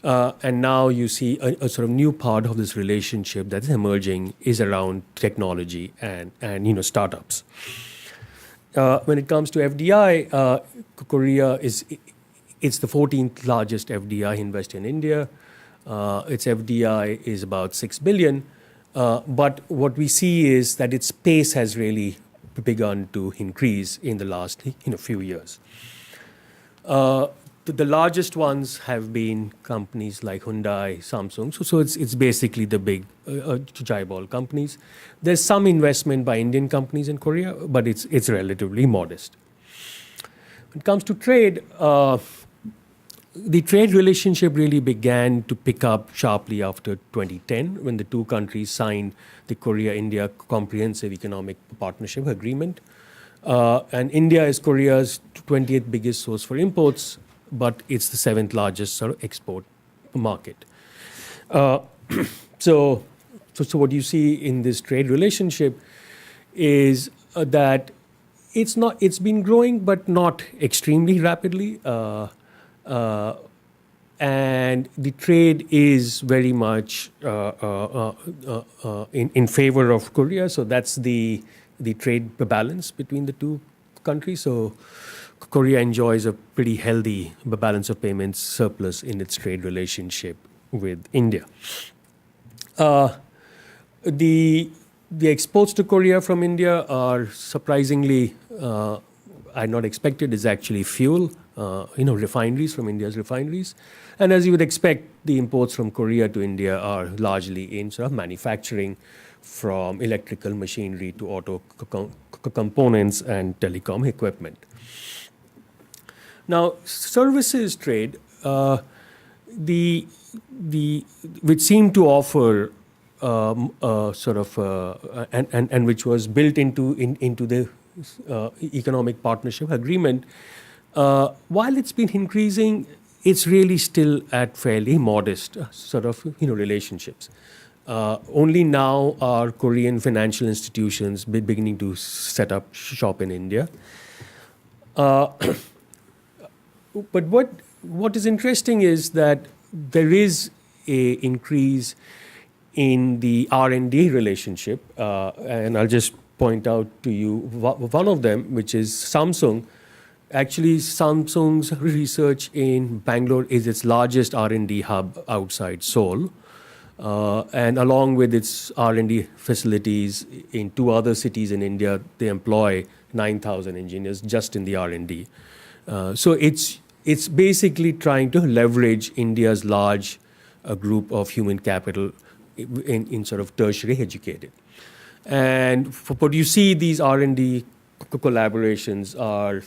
And now you see a sort of new part of this relationship that's emerging is around technology and startups. When it comes to FDI, Korea it's the 14th largest FDI investor in India. Its FDI is about 6 billion. But what we see is that its pace has really begun to increase in the last few years. The largest ones have been companies like Hyundai, Samsung. So it's basically the big chaebol companies. There's some investment by Indian companies in Korea, but it's relatively modest. When it comes to trade, the trade relationship really began to pick up sharply after 2010 when the two countries signed the Korea-India Comprehensive Economic Partnership Agreement. And India is Korea's 20th biggest source for imports, but it's the 7th largest sort of export market. So what you see in this trade relationship is that it's been growing, but not extremely rapidly. And the trade is very much in favor of Korea. So that's the trade balance between the two countries. So Korea enjoys a pretty healthy balance of payments surplus in its trade relationship with India. The exports to Korea from India are surprisingly, I had not expected, is actually fuel, refineries from India's refineries. And as you would expect, the imports from Korea to India are largely in sort of manufacturing, from electrical machinery to auto components and telecom equipment. Now, services trade, which seemed to offer and which was built into the economic partnership agreement, while it's been increasing, it's really still at fairly modest relationships. Only now are Korean financial institutions beginning to set up shop in India. But what is interesting is that there is a increase in the R&D relationship, and I'll just point out to you one of them, which is Samsung. Actually, Samsung's research in Bangalore is its largest R&D hub outside Seoul, and along with its R&D facilities in 2 other cities in India, they employ 9,000 engineers just in the R&D. So it's basically trying to leverage India's large group of human capital in sort of tertiary educated. And what you see, these R&D collaborations are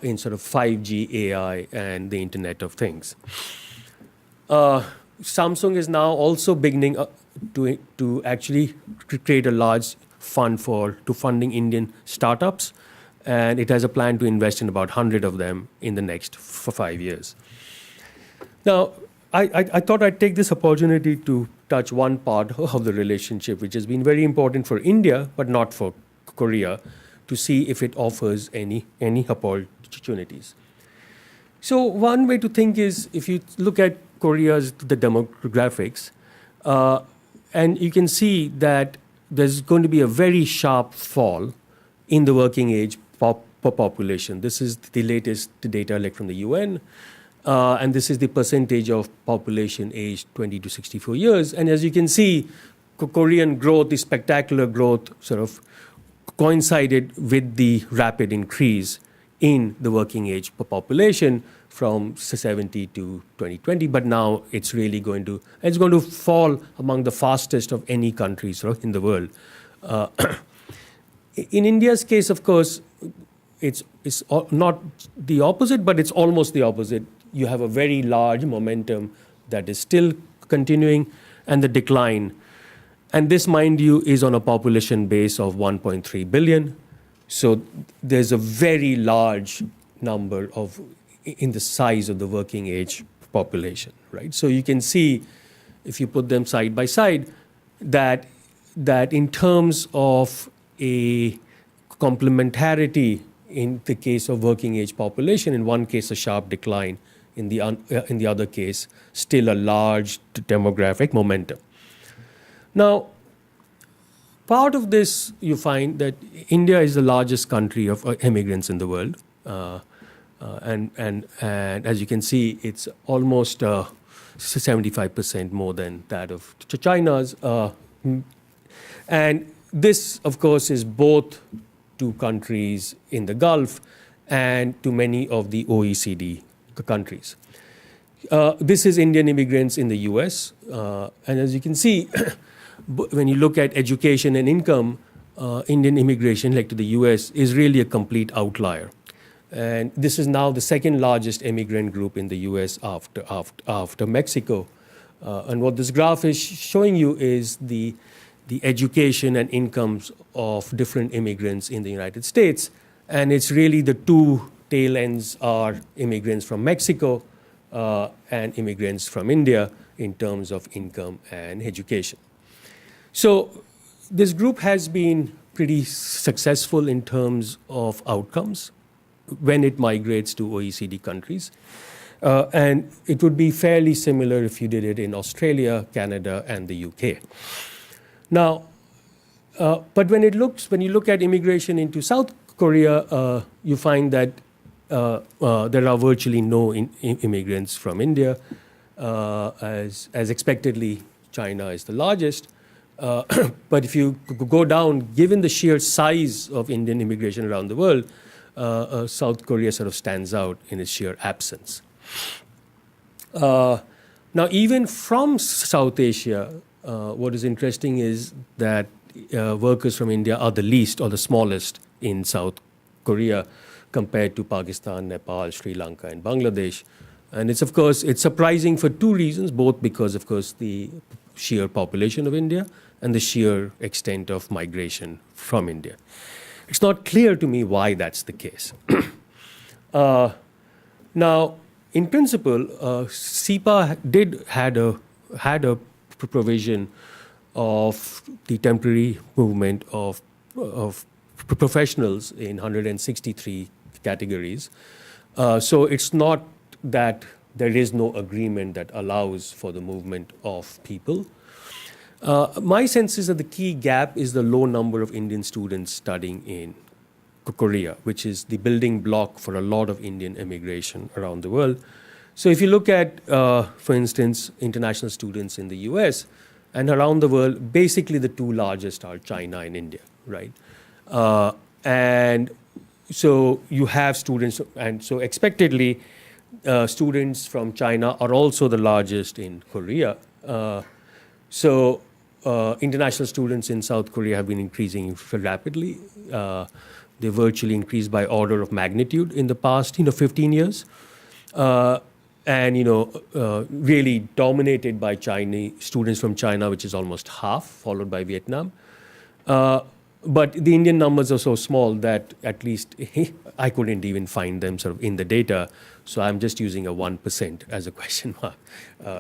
in sort of 5G, AI, and the Internet of Things. Samsung is now also beginning to actually create a large fund to funding Indian startups, and it has a plan to invest in about 100 of them in the next 5 years. Now, I thought I'd take this opportunity to touch one part of the relationship, which has been very important for India, but not for Korea, to see if it offers any opportunities. So one way to think is, if you look at Korea's the demographics, and you can see that there's going to be a very sharp fall in the working age population. This is the latest data from the UN. And this is the percentage of population aged 20 to 64 years. And as you can see, Korean growth, the spectacular growth, sort of coincided with the rapid increase in the working age population from 70 to 2020. But now it's really going to fall among the fastest of any countries in the world. In India's case, of course, it's not the opposite, but it's almost the opposite. You have a very large momentum that is still continuing, and the decline. And this, mind you, is on a population base of 1.3 billion. So there's a very large number in the size of the working age population, right? So you can see, if you put them side by side, that in terms of a complementarity in the case of working age population, in one case a sharp decline, in the other case still a large demographic momentum. Now, part of this, you find that India is the largest country of immigrants in the world, and as you can see, it's almost 75% more than that of China's, and this, of course, is both to countries in the Gulf and to many of the OECD countries. This is Indian immigrants in the US, and as you can see, when you look at education and income, Indian immigration, like to the US, is really a complete outlier. And this is now the second largest immigrant group in the US after Mexico. And what this graph is showing you is the education and incomes of different immigrants in the United States. And it's really the two tail ends are immigrants from Mexico and immigrants from India in terms of income and education. So this group has been pretty successful in terms of outcomes when it migrates to OECD countries. And it would be fairly similar if you did it in Australia, Canada, and the UK. Now, but when you look at immigration into South Korea, you find that there are virtually no immigrants from India. As expectedly, China is the largest. But if you go down, given the sheer size of Indian immigration around the world, South Korea sort of stands out in its sheer absence. Now, even from South Asia, what is interesting is that workers from India are the least or the smallest in South Korea. compared to Pakistan, Nepal, Sri Lanka, and Bangladesh. And it's, of course, it's surprising for two reasons, both because, of course, the sheer population of India and the sheer extent of migration from India. It's not clear to me why that's the case. Now, in principle, SEPA had a provision of the temporary movement of professionals in 163 categories. So it's not that there is no agreement that allows for the movement of people. My sense is that the key gap is the low number of Indian students studying in Korea, which is the building block for a lot of Indian immigration around the world. So if you look at, for instance, international students in the US and around the world, basically the two largest are China and India, right? And so you have students, and so expectedly, students from China are also the largest in Korea. So international students in South Korea have been increasing rapidly. They virtually increased by order of magnitude in the past, 15 years. And, really dominated by Chinese students from China, which is almost half, followed by Vietnam. But the Indian numbers are so small that at least I couldn't even find them sort of in the data. So I'm just using a 1% as a question mark,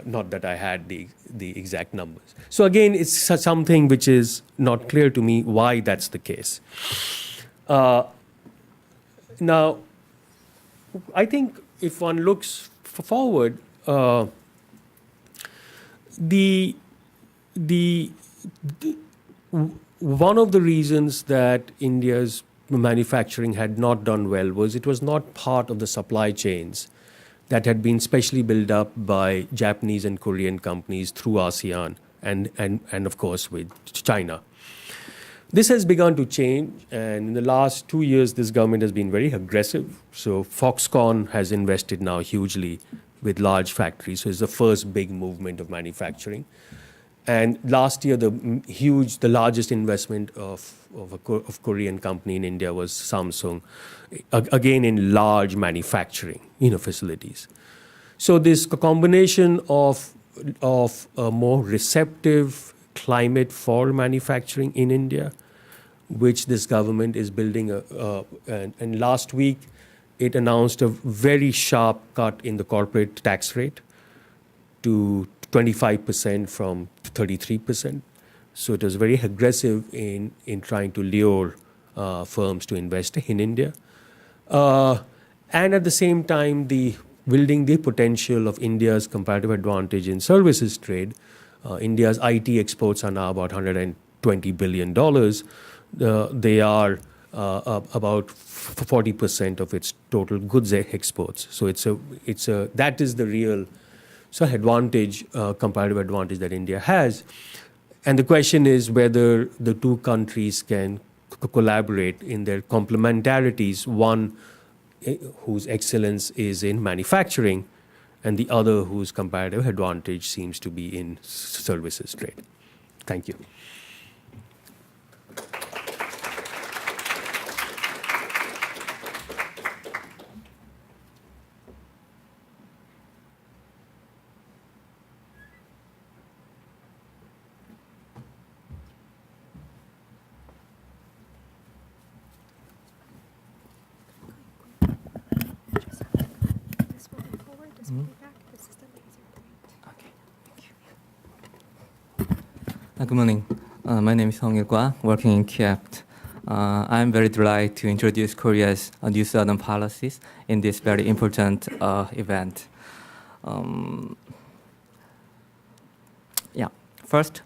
not that I had the exact numbers. So again, it's something which is not clear to me why that's the case. Now, I think if one looks forward, one of the reasons that India's manufacturing had not done well was it was not part of the supply chains that had been specially built up by Japanese and Korean companies through ASEAN and of course with China. This has begun to change, and in the last 2 years, this government has been very aggressive. So Foxconn has invested now hugely with large factories. So it's the first big movement of manufacturing. And last year, the largest investment of a Korean company in India was Samsung, again in large manufacturing, facilities. So this combination of a more receptive climate for manufacturing in India, which this government is building, and last week it announced a very sharp cut in the corporate tax rate to 25% from 33%. So it was very aggressive in trying to lure firms to invest in India. And at the same time, building the potential of India's comparative advantage in services trade. India's IT exports are now about $120 billion. They are about 40% of its total goods exports. So that is the real advantage, comparative advantage that India has. And the question is whether the two countries can collaborate in their complementarities, one whose excellence is in manufacturing, and the other whose comparative advantage seems to be in services trade. Thank you. Good morning. My name is Hong-il Kwa, working in KIAPT. I'm very delighted to introduce Korea's new southern policies in this very important event. First,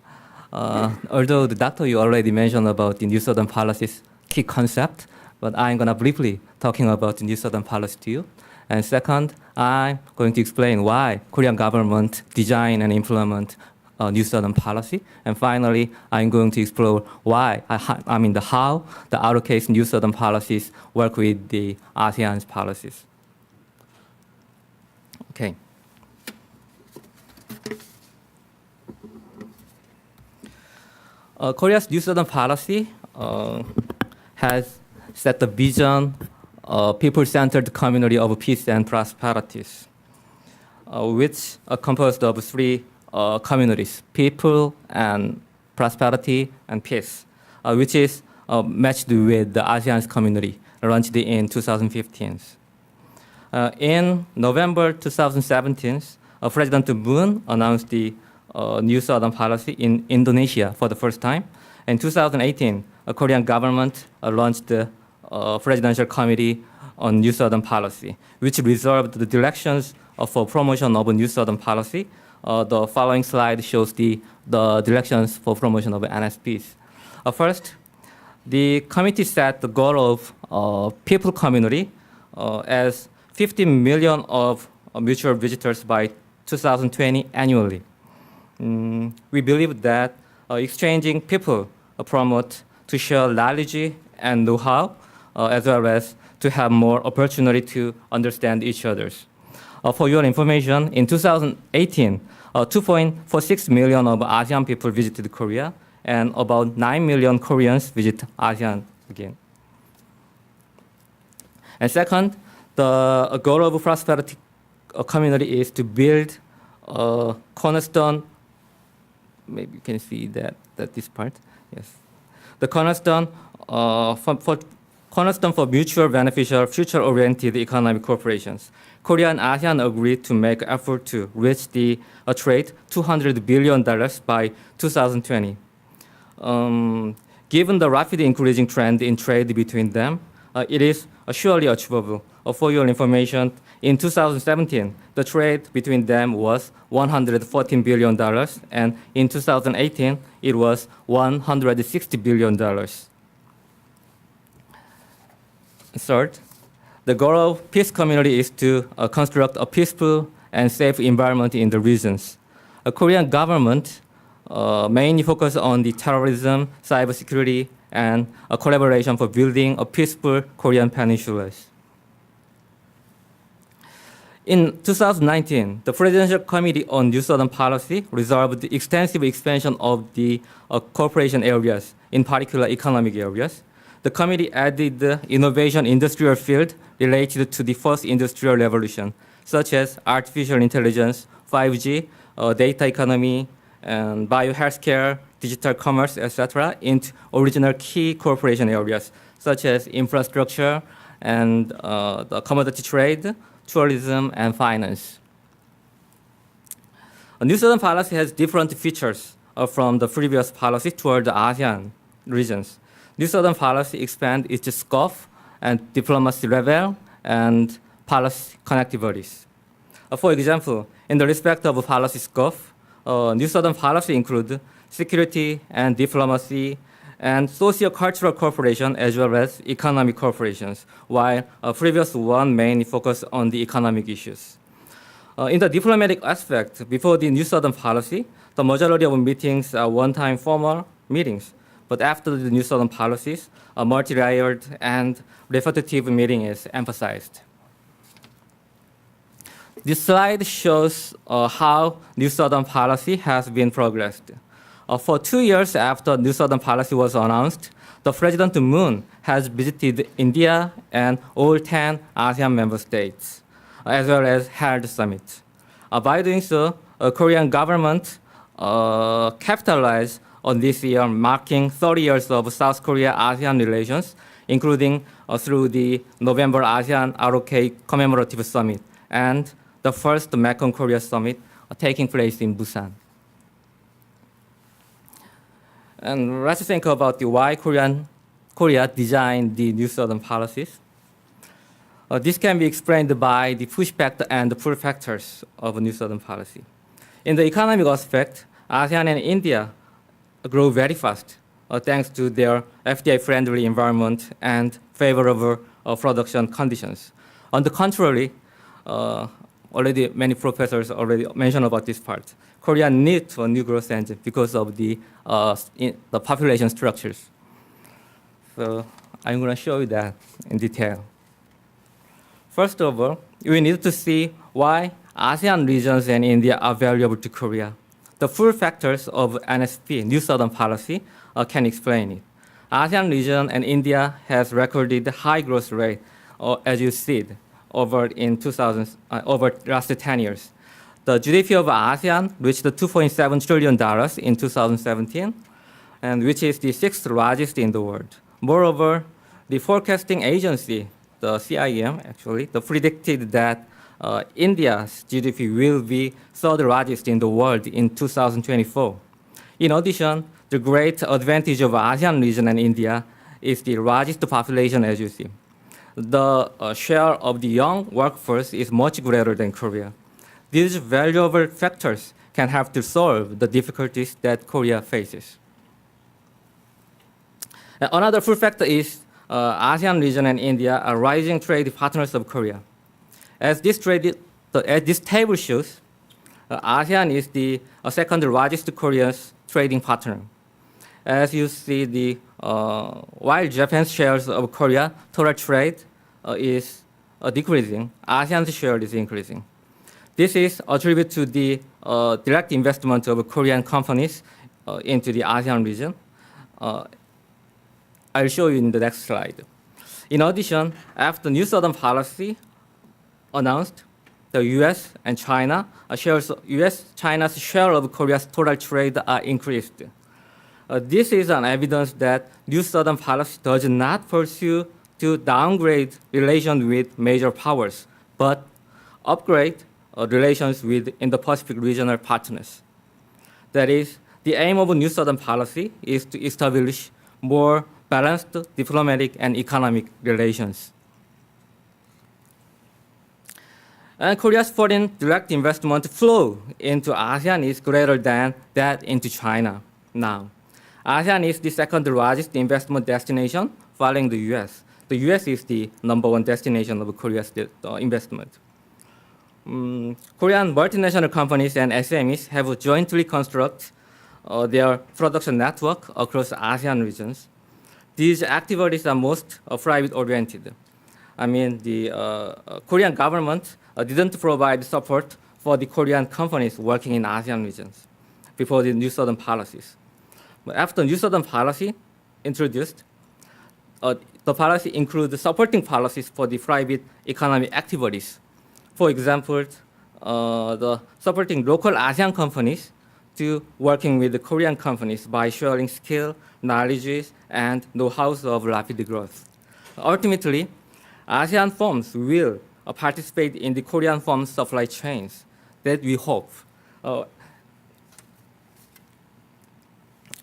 although the doctor you already mentioned about the new southern policies key concept, but I'm going to briefly talking about the new southern policy to you. And second, I'm going to explain why Korean government design and implement new southern policy. And finally, I'm going to explore how the outer case new southern policies work with the ASEAN's policies. Okay. Korea's new southern policy has set the vision people-centered community of peace and prosperities, which are composed of three communities: people and prosperity and peace, which is matched with the ASEAN's community launched in 2015. In November 2017, President Moon announced the New Southern Policy in Indonesia for the first time. In 2018, a Korean government launched the Presidential Committee on New Southern Policy, which reserved the directions for promotion of a New Southern Policy. The following slide shows the directions for promotion of NSPs. First, the committee set the goal of people community as 50 million of mutual visitors by 2020 annually. We believe that exchanging people promote to share knowledge and know-how, as well as to have more opportunity to understand each other's. For your information, in 2018, 2.46 million of ASEAN people visited Korea, and about 9 million Koreans visit ASEAN again. And second, the goal of prosperity community is to build a cornerstone. Maybe you can see that this part. Yes, the cornerstone for mutual beneficial, future-oriented economic corporations. Korea and ASEAN agreed to make effort to reach the trade $200 billion by 2020. Given the rapidly increasing trend in trade between them, it is surely achievable. For your information, in 2017, the trade between them was $114 billion, and in 2018, it was $160 billion. Third, the goal of peace community is to construct a peaceful and safe environment in the regions. A Korean government mainly focus on the terrorism, cybersecurity, and a collaboration for building a peaceful Korean peninsula. In 2019, the Presidential Committee on New Southern Policy resolved the extensive expansion of the cooperation areas, in particular economic areas. The committee added the innovation industrial field related to the first industrial revolution, such as artificial intelligence, 5G, data economy, and biohealthcare, digital commerce, etc., into original key cooperation areas, such as infrastructure and the commodity trade, tourism, and finance. A New Southern Policy has different features from the previous policy toward the ASEAN regions. New Southern Policy expands its scope and diplomacy level and policy connectivities. For example, in the respect of policy scope, New Southern Policy includes security and diplomacy and socio-cultural cooperation as well as economic cooperations, while previous one mainly focused on the economic issues. In the diplomatic aspect, before the New Southern Policy, the majority of meetings are one-time formal meetings. But after the New Southern Policies, a multi-layered and repetitive meeting is emphasized. This slide shows how New Southern Policy has been progressed. For 2 years after New Southern Policy was announced, the President Moon has visited India and all 10 ASEAN member states, as well as held summits. By doing so, Korean government capitalized on this year, marking 30 years of South Korea-ASEAN relations, including through the November ASEAN ROK Commemorative Summit and the first Mekong-Korea Summit taking place in Busan. And let's think about why Korea designed the New Southern Policies. This can be explained by the push factor and the pull factors of a New Southern Policy. In the economic aspect, ASEAN and India grow very fast thanks to their FDI-friendly environment and favorable production conditions. On the contrary, already many professors already mentioned about this part. Korea needs a new growth engine because of the population structures. So I'm going to show you that in detail. First of all, we need to see why ASEAN regions and India are valuable to Korea. The full factors of NSP, New Southern Policy, can explain it. ASEAN region and India has recorded high growth rate as you see, over the last 10 years. The GDP of ASEAN reached $2.7 trillion in 2017, and which is the sixth largest in the world. Moreover, the forecasting agency, the CIM actually, predicted that India's GDP will be third largest in the world in 2024. In addition, the great advantage of ASEAN region and India is the largest population, as you see. The share of the young workforce is much greater than Korea. These valuable factors can help to solve the difficulties that Korea faces. Another full factor is ASEAN region and India are rising trade partners of Korea. As this table shows, ASEAN is the second largest Korea's trading partner. As you see, while Japan's shares of Korea total trade is decreasing, ASEAN's share is increasing. This is attributed to the direct investment of Korean companies into the ASEAN region. I'll show you in the next slide. In addition, after New Southern Policy announced, the U.S. and China China's share of Korea's total trade are increased. This is an evidence that New Southern Policy does not pursue to downgrade relations with major powers, but upgrade relations with Indo-Pacific regional partners. That is, the aim of New Southern Policy is to establish more balanced diplomatic and economic relations. And Korea's foreign direct investment flow into ASEAN is greater than that into China now. ASEAN is the second largest investment destination following the US. The US is the #1 destination of Korea's investment. Korean multinational companies and SMEs have jointly constructed their production network across ASEAN regions. These activities are most private-oriented. I mean, the Korean government didn't provide support for the Korean companies working in ASEAN regions before the New Southern policies. But after New Southern policy introduced, the policy includes supporting policies for the private economic activities. For example, the supporting local ASEAN companies to working with the Korean companies by sharing skill, knowledge, and know-how of rapid growth. Ultimately, ASEAN firms will participate in the Korean firms' supply chains that we hope.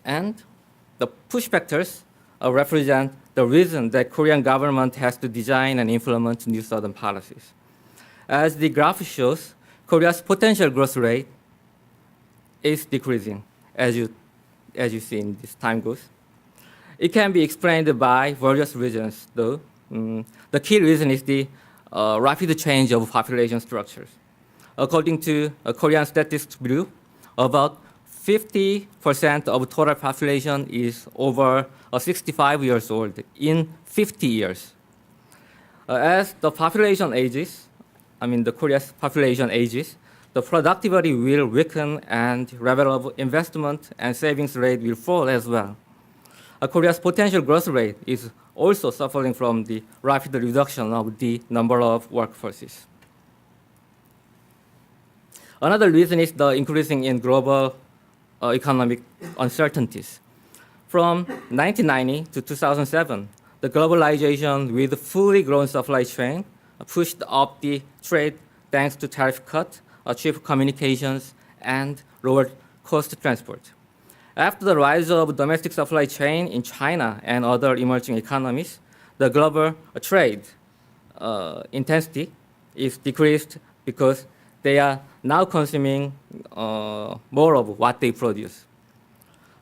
And the push factors represent the reason that Korean government has to design and implement New Southern policies. As the graph shows, Korea's potential growth rate is decreasing as you see in this time goes. It can be explained by various reasons, though. The key reason is the rapid change of population structures. According to Korean Statistics Bureau, about 50% of total population is over 65 years old in 50 years. As the population ages, the Korea's population ages, the productivity will weaken and level of investment and savings rate will fall as well. Korea's potential growth rate is also suffering from the rapid reduction of the number of workforces. Another reason is the increasing in global economic uncertainties. From 1990 to 2007, the globalization with fully grown supply chain pushed up the trade thanks to tariff cut, cheap communications, and lower cost transport. After the rise of domestic supply chain in China and other emerging economies, the global trade intensity is decreased because they are now consuming more of what they produce.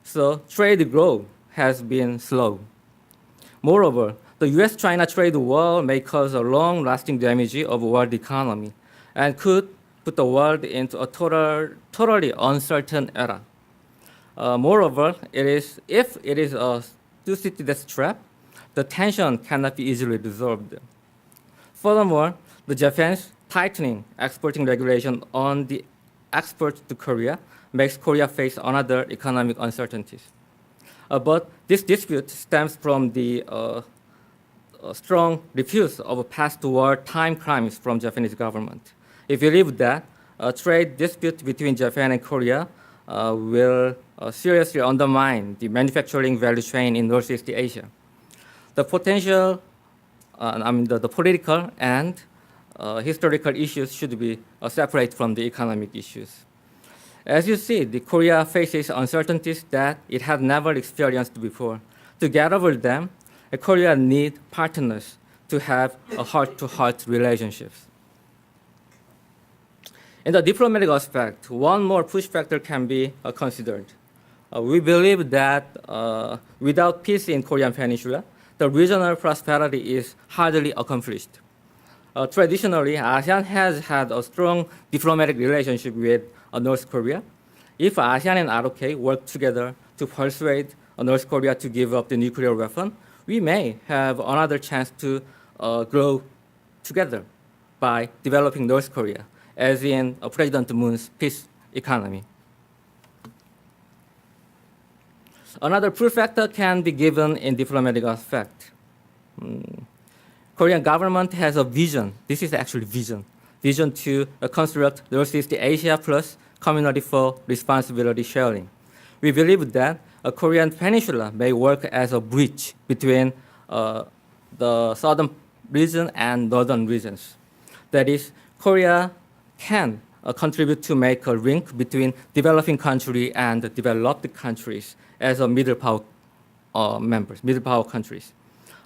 So trade growth has been slow. Moreover, the US-China trade war may cause a long-lasting damage of world economy and could put the world into a totally uncertain era. Moreover, if it is a Thucydides trap, the tension cannot be easily resolved. Furthermore, the Japan's tightening exporting regulation on the export to Korea makes Korea face another economic uncertainties. But this dispute stems from the a strong refuse of past wartime crimes from Japanese government. It believed that a trade dispute between Japan and Korea will seriously undermine the manufacturing value chain in Northeast Asia. The potential, the political and historical issues should be separate from the economic issues. As you see, the Korea faces uncertainties that it had never experienced before. To get over them, Korea needs partners to have a heart-to-heart relationships. In the diplomatic aspect, one more push factor can be considered. We believe that without peace in Korean Peninsula, the regional prosperity is hardly accomplished. Traditionally, ASEAN has had a strong diplomatic relationship with North Korea. If ASEAN and ROK work together to persuade North Korea to give up the nuclear weapon, we may have another chance to grow together by developing North Korea, as in President Moon's peace economy. Another pull factor can be given in diplomatic aspect. Korean government has a vision. This is actually vision to construct Northeast Asia plus community for responsibility sharing. We believe that a Korean peninsula may work as a bridge between the southern region and northern regions. That is, Korea can contribute to make a link between developing country and developed countries as a middle power countries.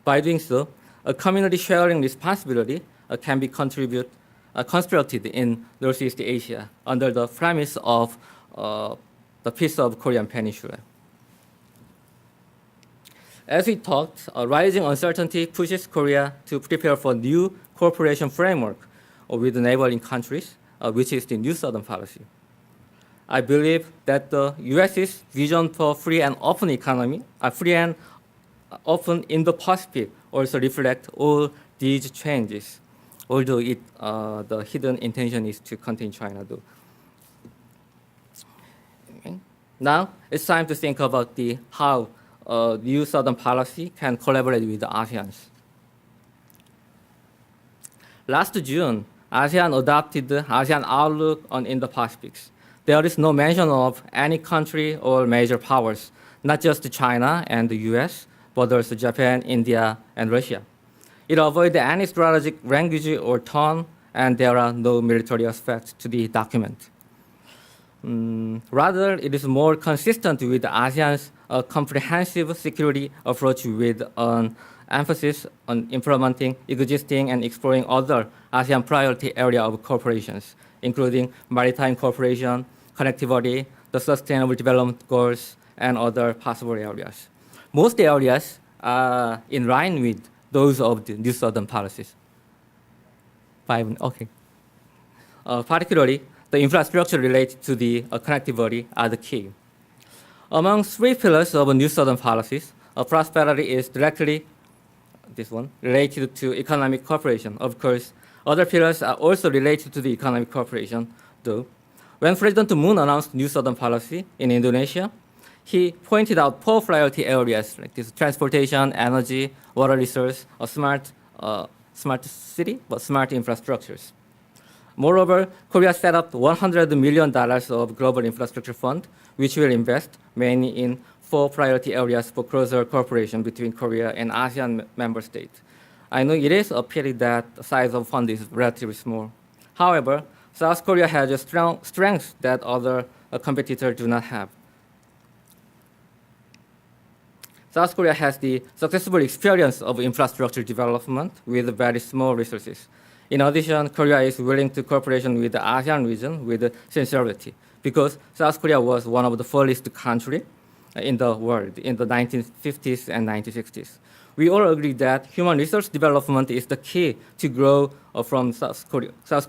By doing so, a community sharing responsibility can be constructed in Northeast Asia under the premise of the peace of Korean Peninsula. As we talked, rising uncertainty pushes Korea to prepare for new cooperation framework with the neighboring countries, which is the New Southern Policy. I believe that the U.S.'s vision for free and open economy, free and open Indo-Pacific, also reflect all these changes, although the hidden intention is to contain China, though. Now it's time to think about how New Southern Policy can collaborate with the ASEAN. Last June, ASEAN adopted the ASEAN Outlook on Indo-Pacific. There is no mention of any country or major powers, not just China and the US, but also Japan, India, and Russia. It avoids any strategic language or tone, and there are no military aspects to the document. Rather, it is more consistent with ASEAN's comprehensive security approach with an emphasis on implementing existing and exploring other ASEAN priority area of cooperations, including maritime cooperation, connectivity, the Sustainable Development Goals, and other possible areas. Most areas are in line with those of the New Southern policies. Particularly, the infrastructure related to the connectivity are the key. Among three pillars of New Southern policies, prosperity is directly related to economic cooperation. Of course, other pillars are also related to the economic cooperation, though. When President Moon announced New Southern Policy in Indonesia, he pointed out four priority areas like this: transportation, energy, water resource, smart city, but smart infrastructures. Moreover, Korea set up $100 million of Global Infrastructure Fund, which will invest mainly in four priority areas for closer cooperation between Korea and ASEAN member states. I know it is a pity that the size of fund is relatively small. However, South Korea has a strong strength that other competitors do not have. South Korea has the successful experience of infrastructure development with very small resources. In addition, Korea is willing to cooperate with the ASEAN region with sincerity, because South Korea was one of the furthest countries in the world in the 1950s and 1960s. We all agree that human resource development is the key to grow from South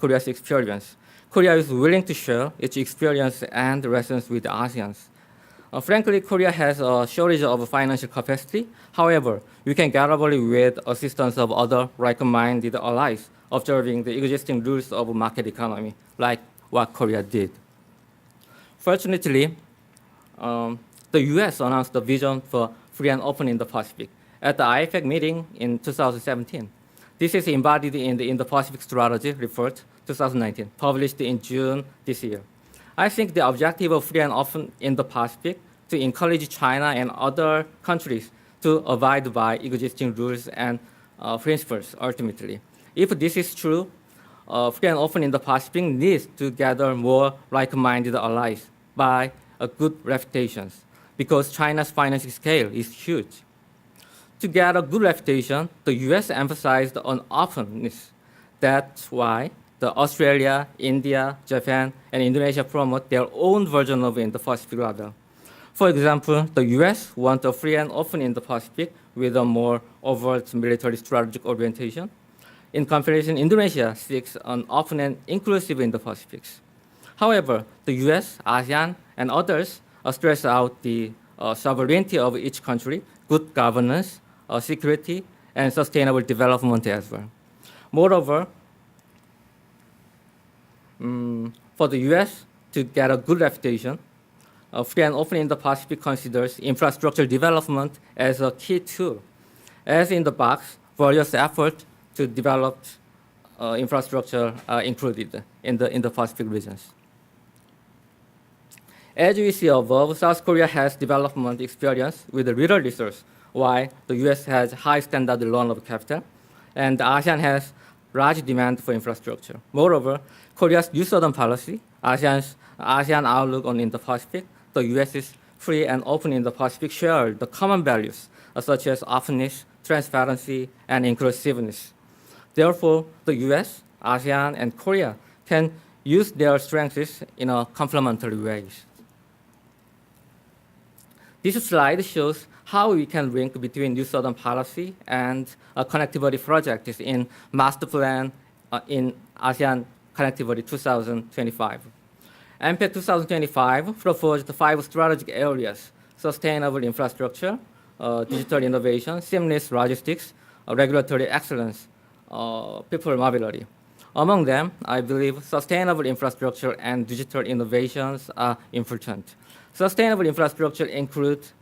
Korea's experience. Korea is willing to share its experience and lessons with the ASEAN. Frankly, Korea has a shortage of financial capacity. However, we can collaborate with assistance of other like-minded allies, observing the existing rules of market economy, like what Korea did. Fortunately, the US announced the vision for free and open Indo-Pacific, at the IFAC meeting in 2017. This is embodied in the Indo-Pacific Strategy Report 2019, published in June this year. I think the objective of free and open Indo-Pacific to encourage China and other countries to abide by existing rules and principles ultimately. If this is true, free and open Indo-Pacific needs to gather more like-minded allies by a good reputation, because China's financial scale is huge. To get a good reputation, the US emphasized on openness. That's why Australia, India, Japan, and Indonesia promote their own version of Indo-Pacific model. For example, the US wants a free and open Indo-Pacific with a more overt military strategic orientation. In comparison, Indonesia seeks an open and inclusive Indo-Pacific. However, the US, ASEAN, and others stress out the sovereignty of each country, good governance, security, and sustainable development as well. Moreover, for the US to get a good reputation, free and open Indo-Pacific considers infrastructure development as a key tool. As in the box, various efforts to develop infrastructure are included in the Pacific regions. As we see above, South Korea has development experience with little resource, while the US has high standard loan of capital, and ASEAN has large demand for infrastructure. Moreover, Korea's New Southern policy, ASEAN's ASEAN outlook on Indo-Pacific, the US's free and open Indo-Pacific share the common values such as openness, transparency, and inclusiveness. Therefore, the US, ASEAN, and Korea can use their strengths in a complementary ways. This slide shows how we can link between New Southern policy and connectivity projects in Master Plan in ASEAN Connectivity 2025. MPEC 2025 proposed 5 strategic areas: sustainable infrastructure, digital innovation, seamless logistics, regulatory excellence, people mobility. Among them, I believe sustainable infrastructure and digital innovations are important. Sustainable infrastructure includes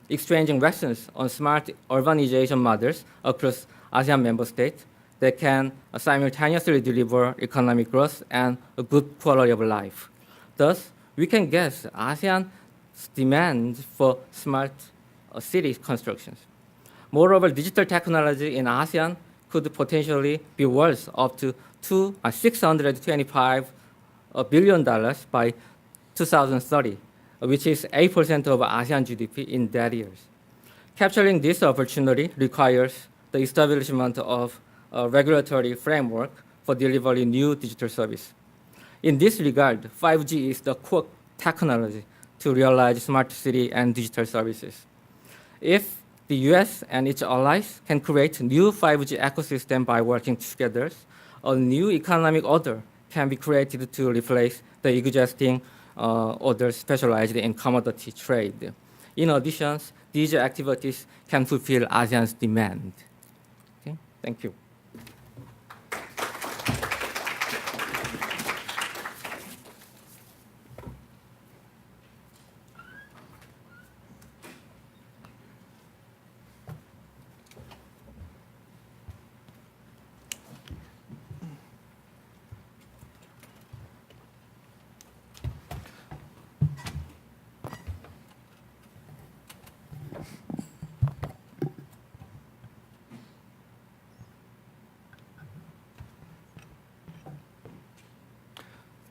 exchanging lessons on smart urbanization models across ASEAN member states that can simultaneously deliver economic growth and a good quality of life. Thus, we can guess ASEAN's demand for smart city constructions. Moreover, digital technology in ASEAN could potentially be worth up to $625 billion by 2030, which is 8% of ASEAN GDP in that years. Capturing this opportunity requires the establishment of a regulatory framework for delivering new digital service. In this regard, 5G is the core technology to realize smart city and digital services. If the US and its allies can create new 5G ecosystem by working together, a new economic order can be created to replace the existing order specialized in commodity trade. In addition, these activities can fulfill ASEAN's demand. Okay? Thank you.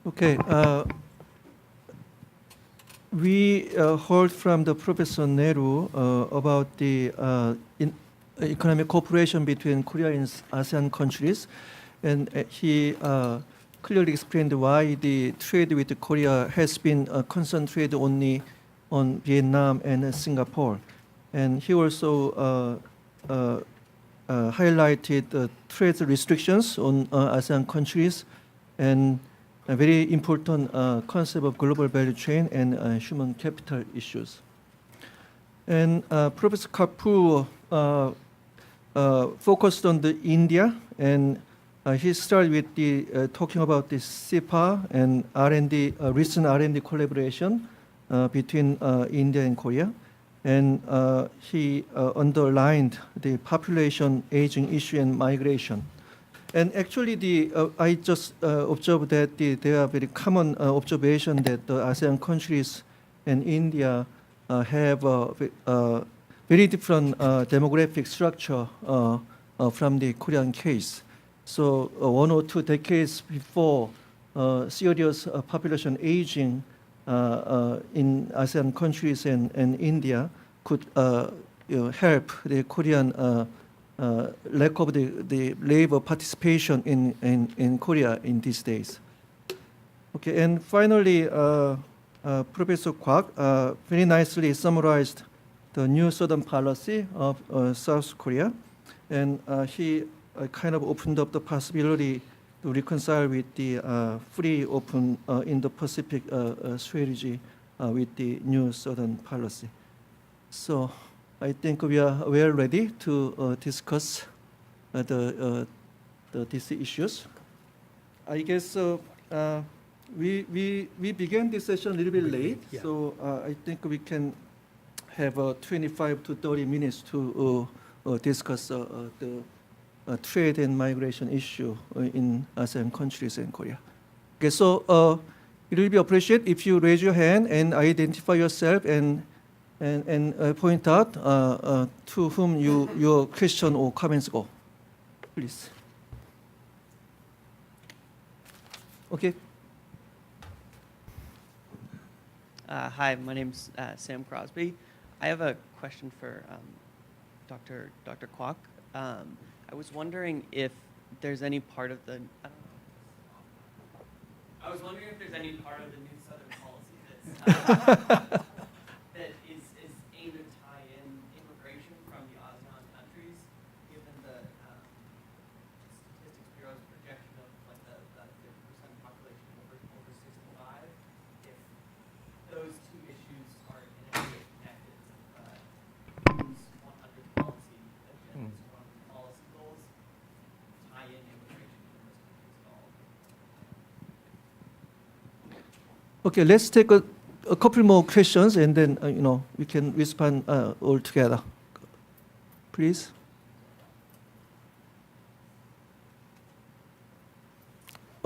Okay, we heard from the Professor Nehru about the economic cooperation between Korea and ASEAN countries, and he clearly explained why the trade with Korea has been concentrated only on Vietnam and Singapore. And he also highlighted trade restrictions on ASEAN countries and a very important concept of global value chain and human capital issues. And Professor Kapoor focused on the India, and he started with the talking about the SIPA and R&D, recent R&D collaboration between India and Korea. and he underlined the population aging issue and migration. And actually, I just observed that there are very common observation that the ASEAN countries and India have a very different demographic structure from the Korean case. So 1 or 2 decades before, serious population aging in ASEAN countries and India could help the Korean lack of the labor participation in Korea in these days. Okay, and finally, Professor Kwak very nicely summarized the new Southern policy of South Korea, and he kind of opened up the possibility to reconcile with the free, open Indo-Pacific strategy with the new Southern policy. So I think we are well ready to discuss these issues. I guess we began this session a little bit late, Yeah. so I think we can have 25 to 30 minutes to discuss the trade and migration issue in ASEAN countries and Korea. Okay, so it will be appreciated if you raise your hand and identify yourself and point out to whom your question or comments go, please. Okay. Hi, my name's Sam Crosby. I have a question for Dr. Kwok. I was wondering if there's any part of the I was wondering if there's any part of the new Southern policy that's that is aimed to tie in immigration from the ASEAN countries, given the Statistics Bureau's projection of like the 50% population over 65. If those two issues are in any way connected, use 100 policy agendas, 100 policy goals, tie in immigration in those countries at all. Okay, let's take a couple more questions, and then we can respond all together. Please.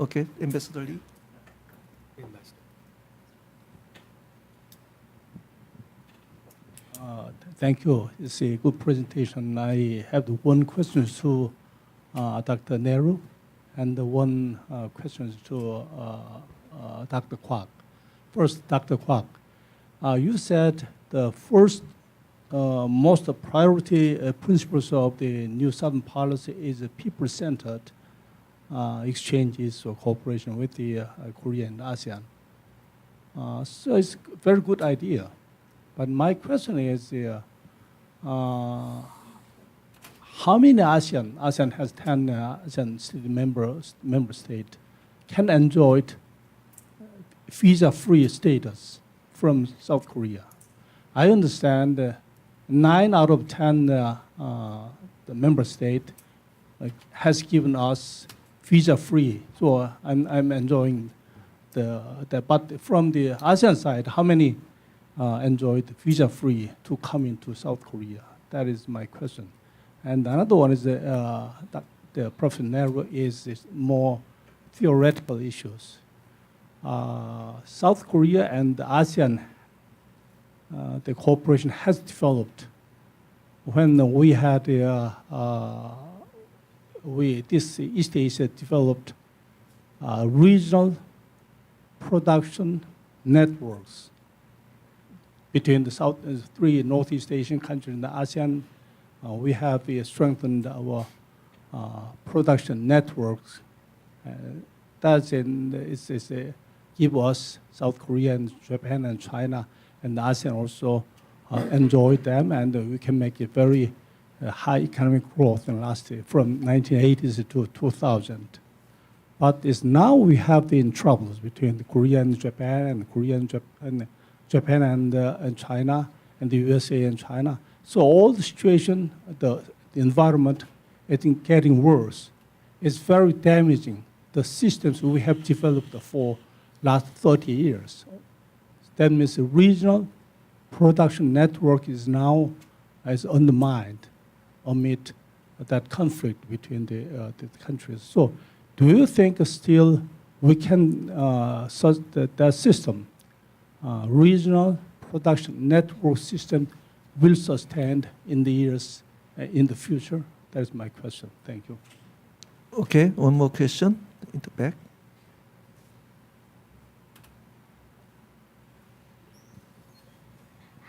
Okay, Ambassador Lee. Thank you. It's a good presentation. I have one question to Dr. Nehru and one question to Dr. Kwak. First, Dr. Kwak, you said the first most priority principles of the new Southern policy is people-centered exchanges or cooperation with the Korea and ASEAN. So it's a very good idea. But my question is, how many ASEAN has 10 ASEAN member state, can enjoy visa-free status from South Korea? I understand 9 out of 10 the member state has given us visa-free, so I'm enjoying but from the ASEAN side, how many enjoyed visa-free to come into South Korea? That is my question. And another one is the Professor Nehru is more theoretical issues. South Korea and ASEAN, the cooperation has developed when we had this East Asia developed regional production networks between the 3 Northeast Asian countries and the ASEAN. We have strengthened our production networks. Give us South Korea and Japan and China and ASEAN also enjoy them, and we can make a very high economic growth in the last year from 1980s to 2000. But it's now we have the troubles between the Korea and Japan and Japan and China and the USA and China. So all the situation, the environment, I think getting worse. It's very damaging. The systems we have developed for last 30 years. That means regional production network is now is undermined amid that conflict between the countries. So, do you think still we can that system, regional production network system, will sustain in the years in the future? That is my question. Thank you. Okay, one more question in the back.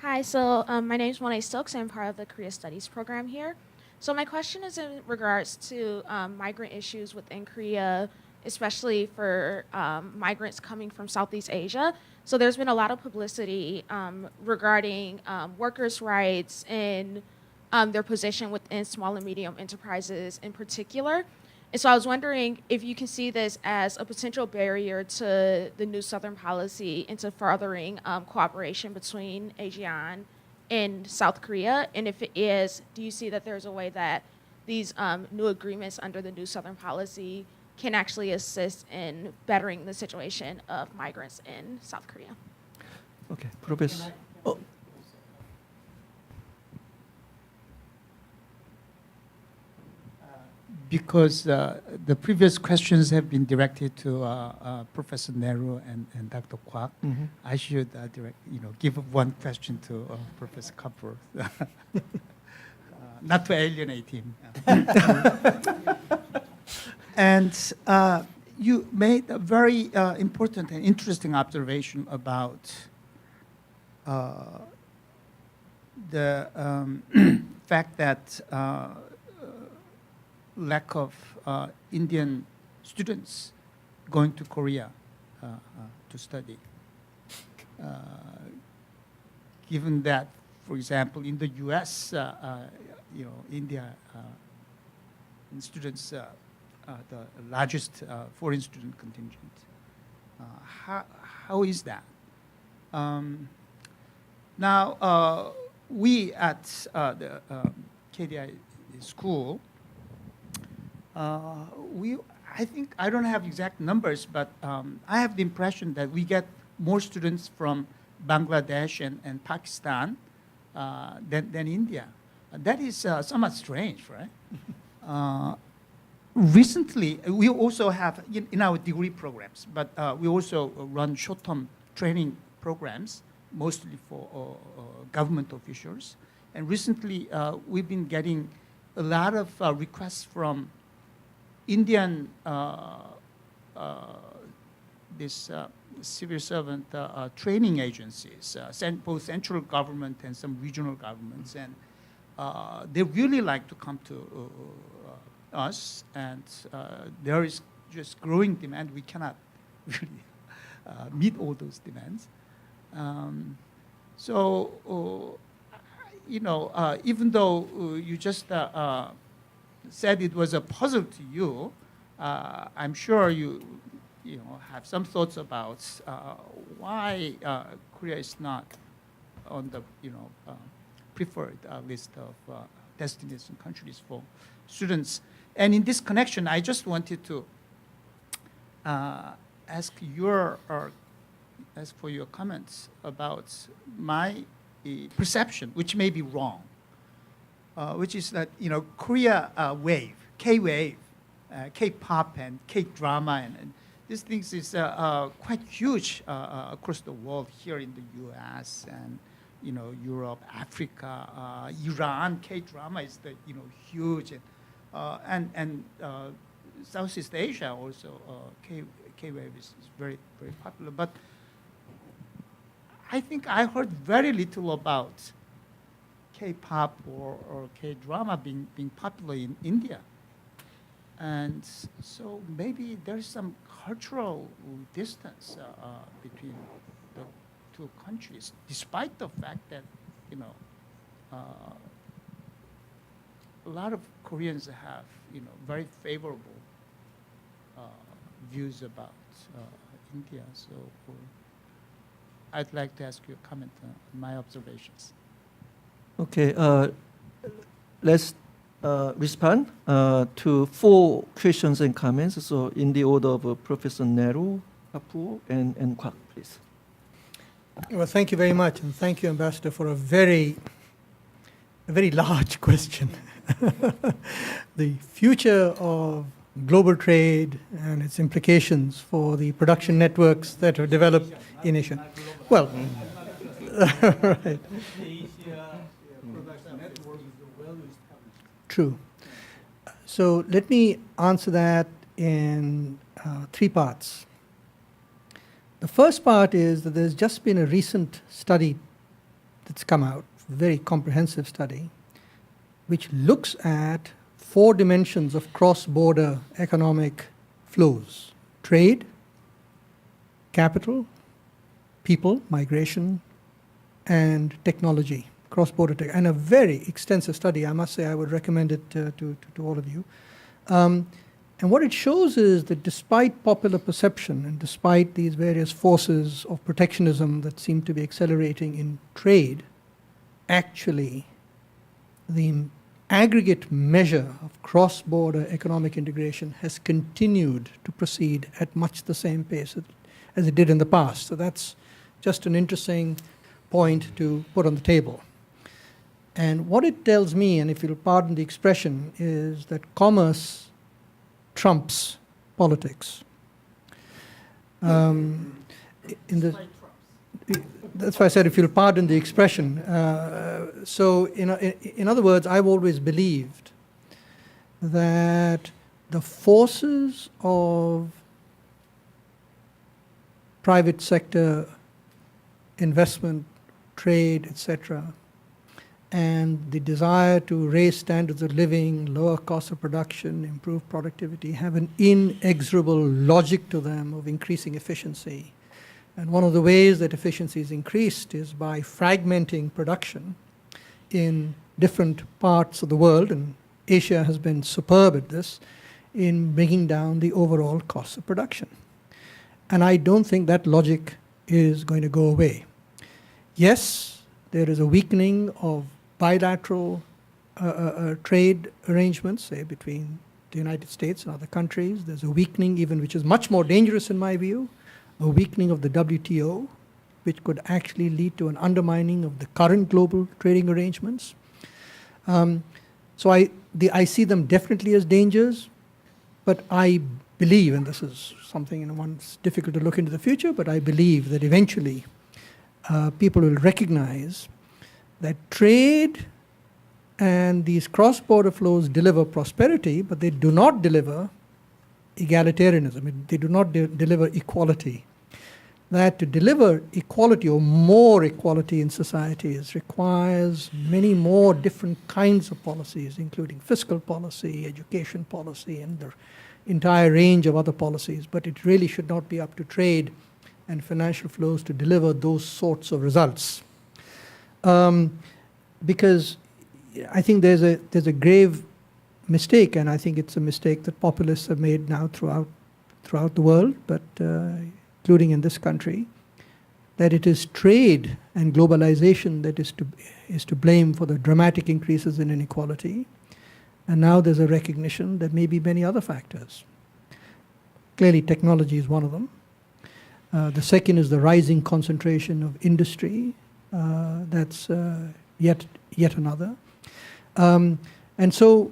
Hi, so my name is Monet Stokes. I'm part of the Korea Studies program here. So my question is in regards to migrant issues within Korea, especially for migrants coming from Southeast Asia. So there's been a lot of publicity regarding workers' rights and their position within small and medium enterprises in particular. And so I was wondering if you can see this as a potential barrier to the new Southern policy into furthering cooperation between ASEAN and South Korea. And if it is, do you see that there's a way that these new agreements under the new Southern policy can actually assist in bettering the situation of migrants in South Korea? Okay, Professor. Oh, Because the previous questions have been directed to Professor Nehru and Dr. Kwak, I should give one question to Professor Kapoor, not to alienate him. And you made a very important and interesting observation about the fact that lack of Indian students going to Korea to study. Given that, for example, in the U.S., India students the largest foreign student contingent. How is that? Now, we at the KDI school, I think, I don't have exact numbers, but I have the impression that we get more students from Bangladesh and Pakistan than India. That is somewhat strange, right? Recently, we also have, in our degree programs, but we also run short-term training programs, mostly for government officials. And recently, we've been getting a lot of requests from Indian civil servant training agencies, both central government and some regional governments, and they really like to come to us, and there is just growing demand. We cannot really meet all those demands. Even though you just said it was a puzzle to you, I'm sure you have some thoughts about why Korea is not on the preferred list of destination countries for students. And in this connection, I just wanted to ask for your comments about my perception, which may be wrong, which is that Korea wave, K-wave, K-pop and K-drama, and these things is quite huge across the world, here in the U.S. and Europe, Africa, Iran. K-drama is the huge, and Southeast Asia also. K-wave is very, very popular, but I think I heard very little about K-pop or K-drama being popular in India. And so maybe there's some cultural distance between the two countries, despite the fact that a lot of Koreans have very favorable views about India. So I'd like to ask you a comment on my observations. Okay, let's respond to 4 questions and comments. So in the order of Professor Nehru, Kapoor, and Kwak, please. Well, thank you very much, and thank you, Ambassador, for a very large question. The future of global trade and its implications for the production networks that are developed in Asia. Well, right. True. So let me answer that in 3 parts. The first part is that there's just been a recent study that's come out, a very comprehensive study, which looks at 4 dimensions of cross-border economic flows: trade, capital, people, migration, and technology, cross-border tech, and a very extensive study. I must say I would recommend it to all of you. And what it shows is that despite popular perception and despite these various forces of protectionism that seem to be accelerating in trade, actually the aggregate measure of cross-border economic integration has continued to proceed at much the same pace as it did in the past. So that's just an interesting point to put on the table. And what it tells me, and if you'll pardon the expression, is that commerce trumps politics. That's why I said, if you'll pardon the expression. So in other words, I've always believed that the forces of private sector investment, trade, etc., and the desire to raise standards of living, lower cost of production, improve productivity, have an inexorable logic to them of increasing efficiency. And one of the ways that efficiency is increased is by fragmenting production in different parts of the world, and Asia has been superb at this, in bringing down the overall cost of production. And I don't think that logic is going to go away. Yes, there is a weakening of bilateral trade arrangements, say, between the United States and other countries. There's a weakening, even which is much more dangerous in my view, a weakening of the WTO, which could actually lead to an undermining of the current global trading arrangements. So I see them definitely as dangers, but I believe, and this is something one's difficult to look into the future, but I believe that eventually people will recognize that trade and these cross-border flows deliver prosperity, but they do not deliver egalitarianism. They do not deliver equality. That to deliver equality or more equality in societies requires many more different kinds of policies, including fiscal policy, education policy, and the entire range of other policies. But it really should not be up to trade and financial flows to deliver those sorts of results. Because I think there's a grave mistake, and I think it's a mistake that populists have made now throughout the world, but including in this country, that it is trade and globalization that is to blame for the dramatic increases in inequality. And now there's a recognition that may be many other factors. Clearly, technology is one of them. The second is the rising concentration of industry. That's yet another. And so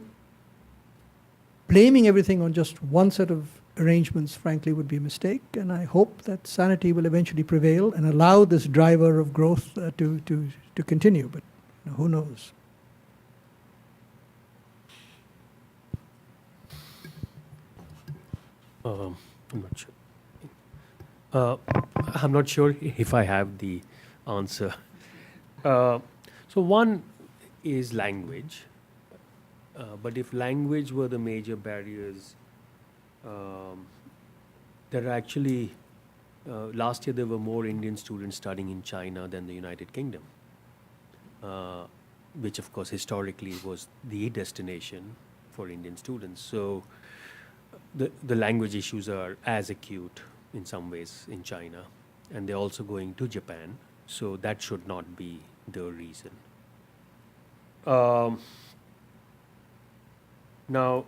blaming everything on just one set of arrangements, frankly, would be a mistake. And I hope that sanity will eventually prevail and allow this driver of growth to continue. But who knows? I'm not sure. I'm not sure if I have the answer. So one is language. But if language were the major barriers, there are actually, last year there were more Indian students studying in China than the United Kingdom, which of course historically was the destination for Indian students. So the language issues are as acute in some ways in China, and they're also going to Japan, so that should not be the reason. Now,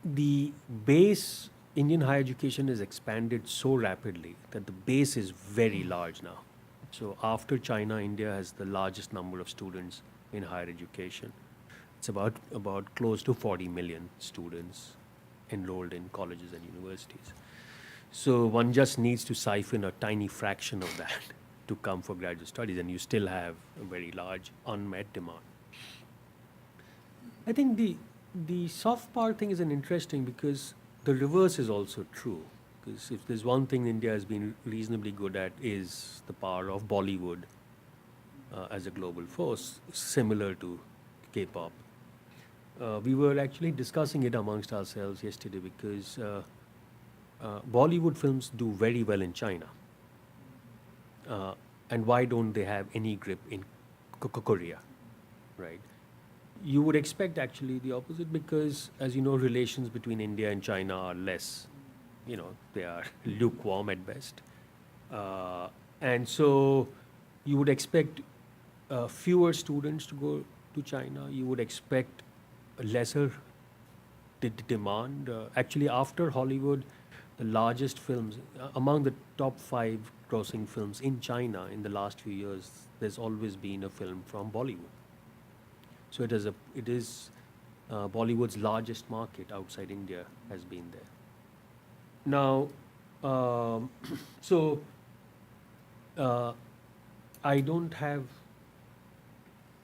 the base Indian higher education has expanded so rapidly that the base is very large now. So after China, India has the largest number of students in higher education. It's about close to 40 million students enrolled in colleges and universities. So one just needs to siphon a tiny fraction of that to come for graduate studies, and you still have a very large unmet demand. I think the soft power thing is an interesting, because the reverse is also true. Because if there's one thing India has been reasonably good at, is the power of Bollywood as a global force, similar to K-pop. We were actually discussing it amongst ourselves yesterday, because Bollywood films do very well in China. And why don't they have any grip in Korea, right? You would expect actually the opposite, because, as you know, relations between India and China are less, they are lukewarm at best. And so you would expect fewer students to go to China. You would expect a lesser demand. Actually, after Hollywood, the largest films, among the top 5 grossing films in China in the last few years, there's always been a film from Bollywood. So it is Bollywood's largest market outside India has been there. Now, I don't have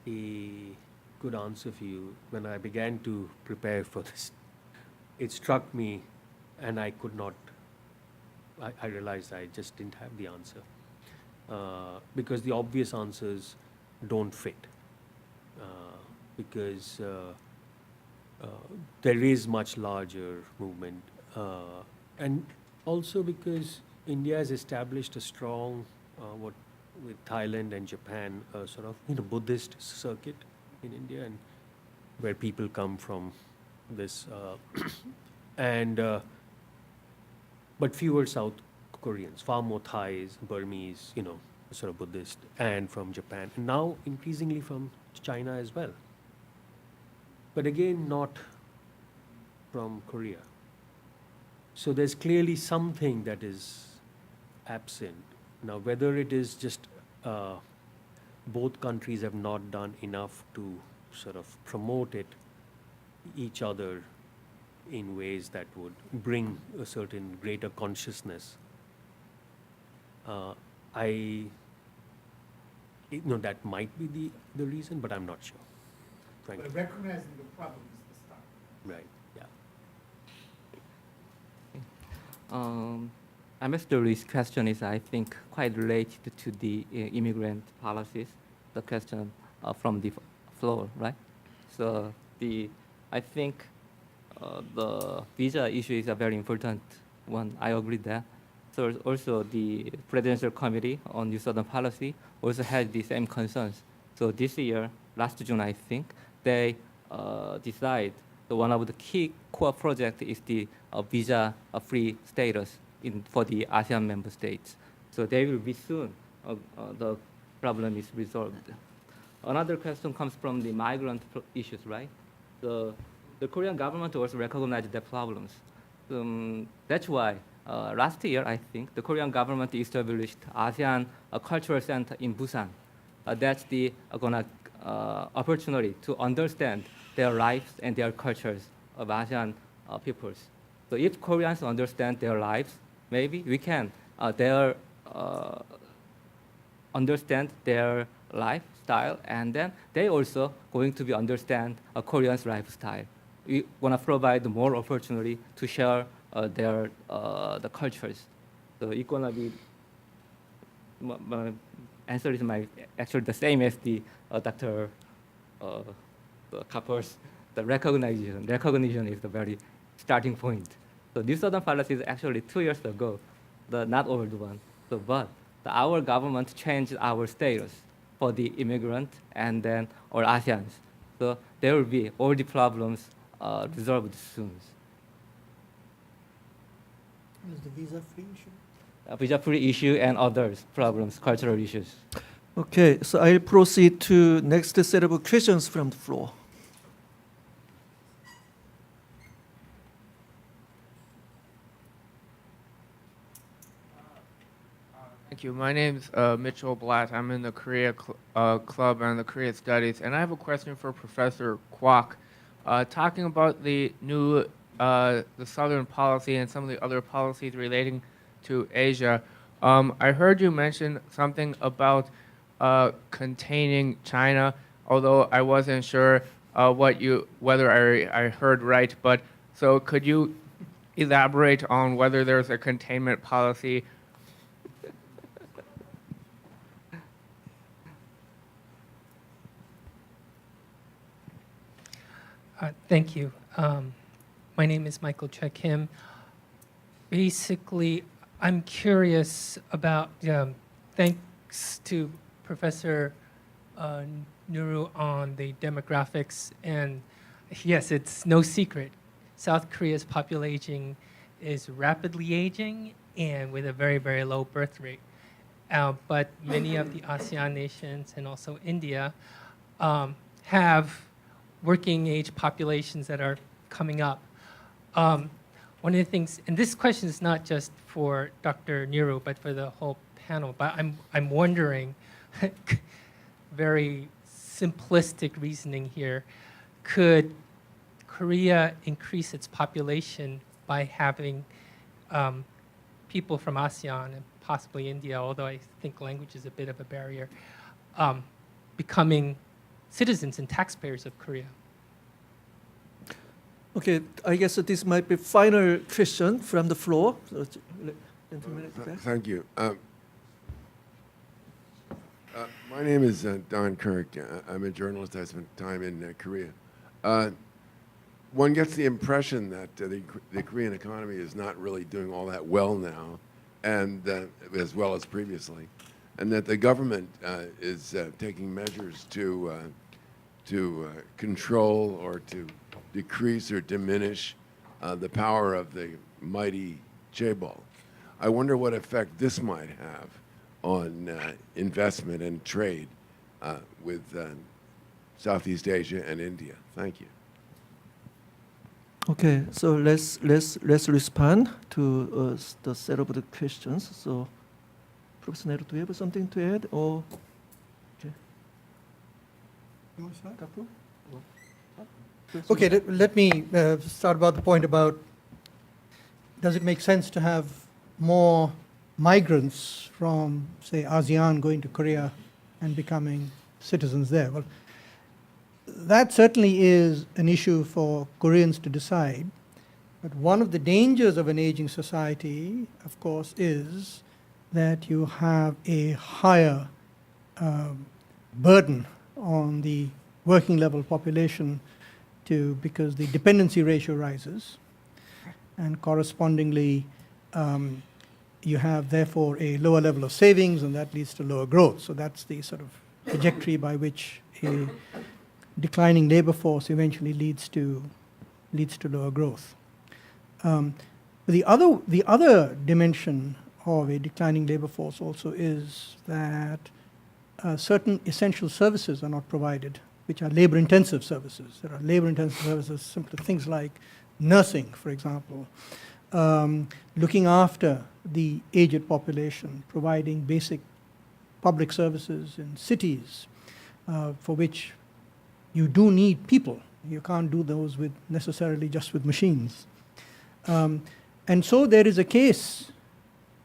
a good answer for you. When I began to prepare for this, it struck me, and I could not. I realized I just didn't have the answer, because the obvious answers don't fit. Because there is much larger movement, and also because India has established a strong, with Thailand and Japan, sort of Buddhist circuit in India, and where people come from this, but fewer South Koreans, far more Thais, Burmese, sort of Buddhist, and from Japan, and now increasingly from China as well. But again, not from Korea. So there's clearly something that is absent. Now, whether it is just both countries have not done enough to sort of promote each other in ways that would bring a certain greater consciousness, that might be the reason, but I'm not sure. Frankly. But recognizing the problem is the start. Right. Yeah. Ambassador's question is, I think, quite related to the immigrant policies. The question from the floor, right? So I think the visa issue is a very important one. I agree that. So also the Presidential Committee on New Southern Policy also had the same concerns. So this year, last June, I think, they decide that one of the key core projects is the visa-free status for the ASEAN member states. So they will be soon, the problem is resolved. Another question comes from the migrant issues, right? The Korean government also recognized the problems. That's why last year, I think, the Korean government established ASEAN Cultural Center in Busan. That's the opportunity to understand their lives and their cultures of ASEAN peoples. So if Koreans understand their lives, maybe we can understand their lifestyle, and then they also going to be understand a Korean's lifestyle. We want to provide more opportunity to share the cultures. So it's gonna be my answer is actually the same as the Dr. Kapur's. The recognition is the very starting point. So New Southern policy is actually 2 years ago, the not old one. So, but our government changed our status for the immigrant and then or ASEANs. So there will be all the problems resolved soon. Is the visa-free issue? Visa-free issue and others problems, cultural issues. Okay, so I'll proceed to next set of questions from the floor. Thank you. My name's Mitchell Blatt. I'm in the Korea Club and the Korea Studies, and I have a question for Professor Kwok. Talking about the new, the Southern policy and some of the other policies relating to Asia, I heard you mention something about containing China, although I wasn't sure whether I heard right. But so could you elaborate on whether there's a containment policy? Thank you. My name is Michael Choi Kim. Basically, I'm curious about, thanks to Professor Nuru on the demographics, and yes, it's no secret. South Korea's population is rapidly aging and with a very, very low birth rate. But many of the ASEAN nations and also India have working age populations that are coming up. One of the things, and this question is not just for Dr. Nuru, but for the whole panel, but I'm wondering, very simplistic reasoning here, could Korea increase its population by having people from ASEAN and possibly India, although I think language is a bit of a barrier, becoming citizens and taxpayers of Korea? Okay, I guess that this might be final question from the floor. So, Thank you. My name is Don Kirk. I'm a journalist. I spent time in Korea. One gets the impression that the Korean economy is not really doing all that well now, and as well as previously, and that the government is taking measures to control or to decrease or diminish the power of the mighty chaebol. I wonder what effect this might have on investment and trade with Southeast Asia and India. Thank you. Okay, so let's respond to the set of the questions. So, Professor Nehru, do you have something to add, or okay? You want to start? Tapu? Okay, let me start about the point about, does it make sense to have more migrants from, say, ASEAN going to Korea and becoming citizens there? Well, that certainly is an issue for Koreans to decide. But one of the dangers of an aging society, of course, is that you have a higher burden on the working level population because the dependency ratio rises, and correspondingly you have therefore a lower level of savings, and that leads to lower growth. So that's the sort of trajectory by which a declining labor force eventually leads to lower growth. The other dimension of a declining labor force also is that certain essential services are not provided, which are labor-intensive services. There are labor-intensive services, simple things like nursing, for example, looking after the aged population, providing basic public services in cities, for which you do need people. You can't do those necessarily just with machines. And so there is a case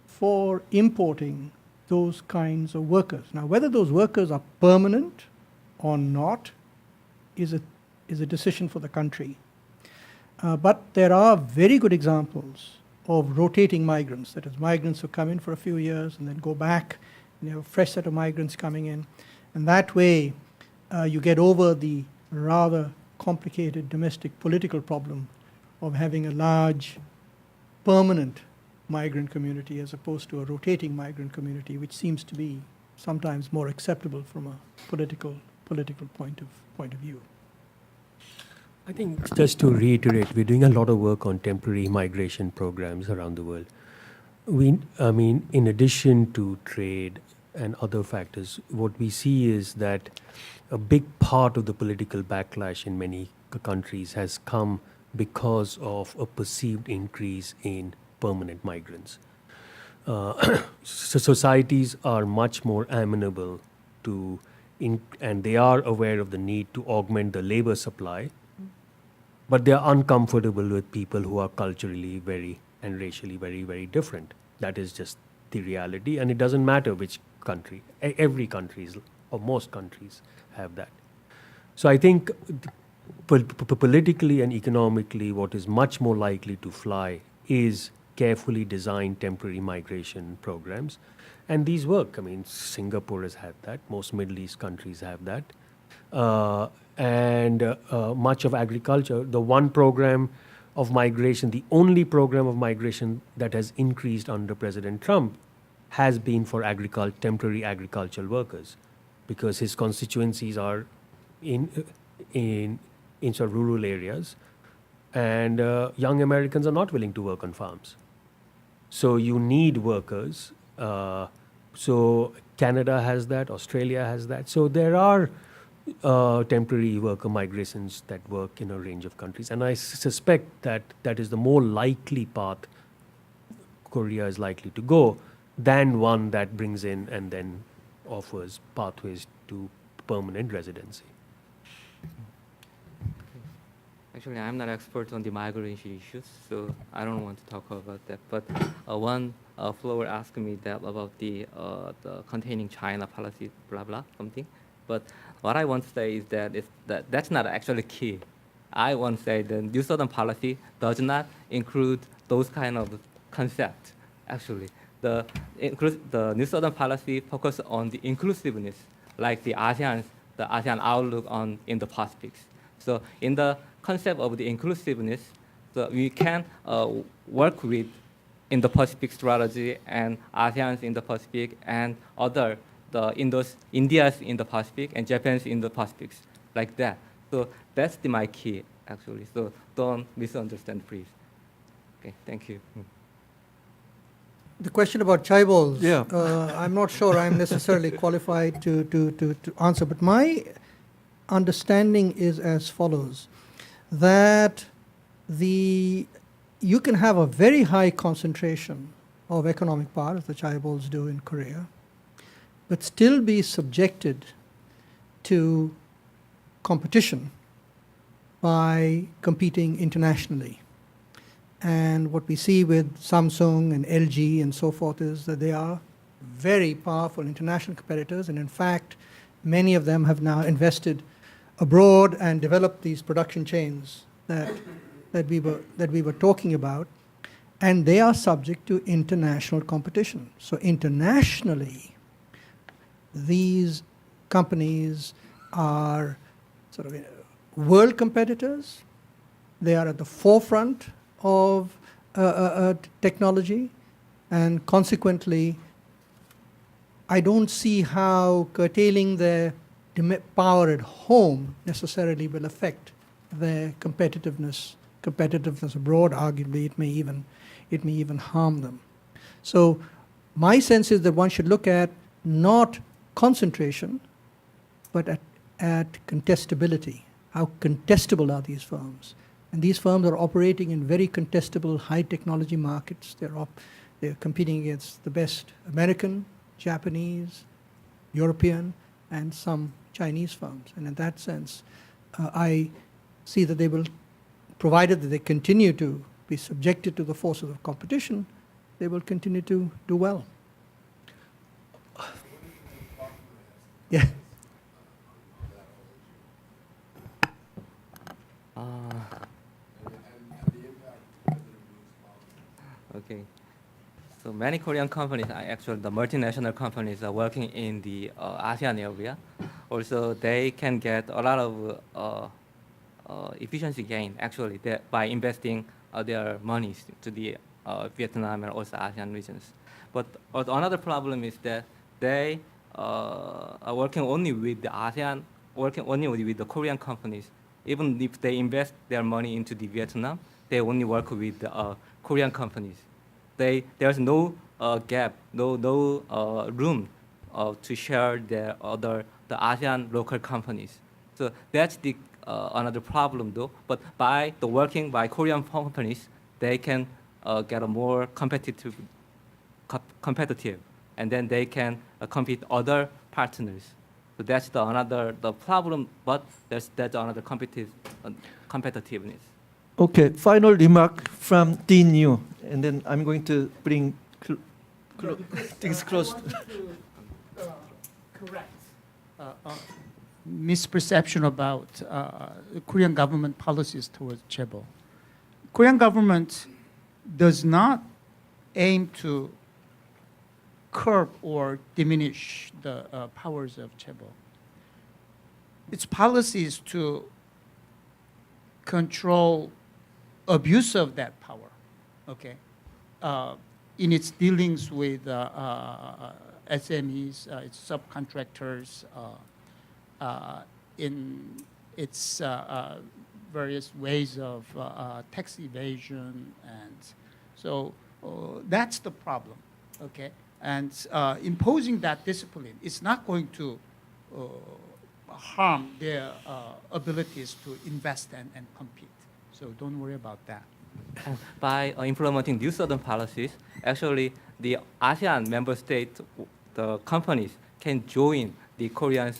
for importing those kinds of workers. Now, whether those workers are permanent or not is a decision for the country. But there are very good examples of rotating migrants, that is, migrants who come in for a few years and then go back, and you have a fresh set of migrants coming in. And that way, you get over the rather complicated domestic political problem of having a large permanent migrant community as opposed to a rotating migrant community, which seems to be sometimes more acceptable from a political point of view. I think just to reiterate, we're doing a lot of work on temporary migration programs around the world. In addition to trade and other factors, what we see is that a big part of the political backlash in many countries has come because of a perceived increase in permanent migrants. societies are much more amenable to, and they are aware of the need to augment the labor supply, but they are uncomfortable with people who are culturally and racially very different. That is just the reality, and it doesn't matter which country. Every country or most countries have that. So I think politically and economically, what is much more likely to fly is carefully designed temporary migration programs. And these work. I mean, Singapore has had that. Most Middle East countries have that. And much of agriculture, the one program of migration, the only program of migration that has increased under President Trump has been for temporary agricultural workers, because his constituencies are in sort of rural areas, and young Americans are not willing to work on farms. So you need workers. So Canada has that, Australia has that. So there are temporary worker migrations that work in a range of countries. And I suspect that that is the more likely path Korea is likely to go than one that brings in and then offers pathways to permanent residency. Actually, I'm not expert on the migration issues, so I don't want to talk about that. But one follower asked me that about the containing China policy, blah blah something. But what I want to say is that that's not actually key. I want to say the New Southern policy does not include those kind of concepts. Actually, the New Southern policy focuses on the inclusiveness, like the ASEAN outlook on in the Pacific. So in the concept of the inclusiveness, so we can work with in the Pacific strategy and ASEAN's in the Pacific and other India's in the Pacific and Japan's in the Pacific, like that. So that's my key actually. So don't misunderstand, please. Okay, thank you. The question about chaebols, Yeah. I'm not sure I'm necessarily qualified to answer, but my understanding is as follows, that you can have a very high concentration of economic power, as the chaebols do in Korea, but still be subjected to competition by competing internationally. And what we see with Samsung and LG and so forth is that they are very powerful international competitors, and in fact, many of them have now invested abroad and developed these production chains that we were talking about, and they are subject to international competition. So internationally, these companies are sort of world competitors. They are at the forefront of technology, and consequently, I don't see how curtailing their power at home necessarily will affect their competitiveness abroad. Arguably, it may even harm them. So my sense is that one should look at not concentration, but at contestability. How contestable are these firms? And these firms are operating in very contestable high technology markets. They're competing against the best American, Japanese, European, and some Chinese firms. And in that sense, I see that they will, provided that they continue to be subjected to the forces of competition, they will continue to do well. Yeah. Okay. So many Korean companies, actually the multinational companies, are working in the ASEAN area. Also, they can get a lot of efficiency gain actually by investing their monies to the Vietnam and also ASEAN regions. But another problem is that they are working only with the ASEAN, working only with the Korean companies. Even if they invest their money into the Vietnam, they only work with the Korean companies. There's no gap, no room to share the ASEAN local companies. So that's the another problem though. But by working by Korean companies, they can get a more competitive competitive, and then they can compete other partners. So that's the problem, but that's another competitiveness. Okay, final remark from Dean Yu, and then I'm going to bring things close. Correct. Misperception about Korean government policies towards chaebol. Korean government does not aim to curb or diminish the powers of chaebol. Its policy is to control abuse of that power, okay, in its dealings with SMEs, its subcontractors, in its various ways of tax evasion, and so that's the problem, okay? And imposing that discipline is not going to harm their abilities to invest and compete. So don't worry about that. By implementing New Southern policies, actually the ASEAN member states, the companies can join the Korean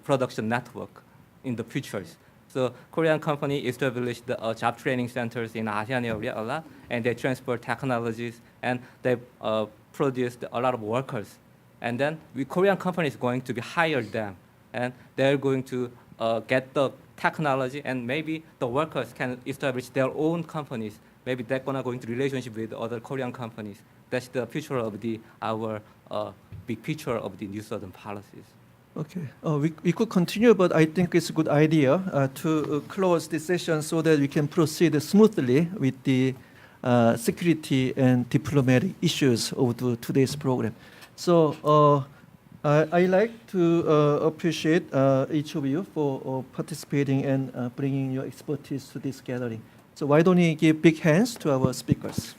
production network in the futures. So Korean company established job training centers in ASEAN area a lot, and they transfer technologies, and they produced a lot of workers. And then Korean companies going to be hired them, and they're going to get the technology, and maybe the workers can establish their own companies. Maybe they're gonna go into relationship with other Korean companies. That's the future of our big picture of the New Southern policies. Okay, we could continue, but I think it's a good idea to close this session so that we can proceed smoothly with the security and diplomatic issues of today's program. So I like to appreciate each of you for participating and bringing your expertise to this gathering. So why don't we give big hands to our speakers?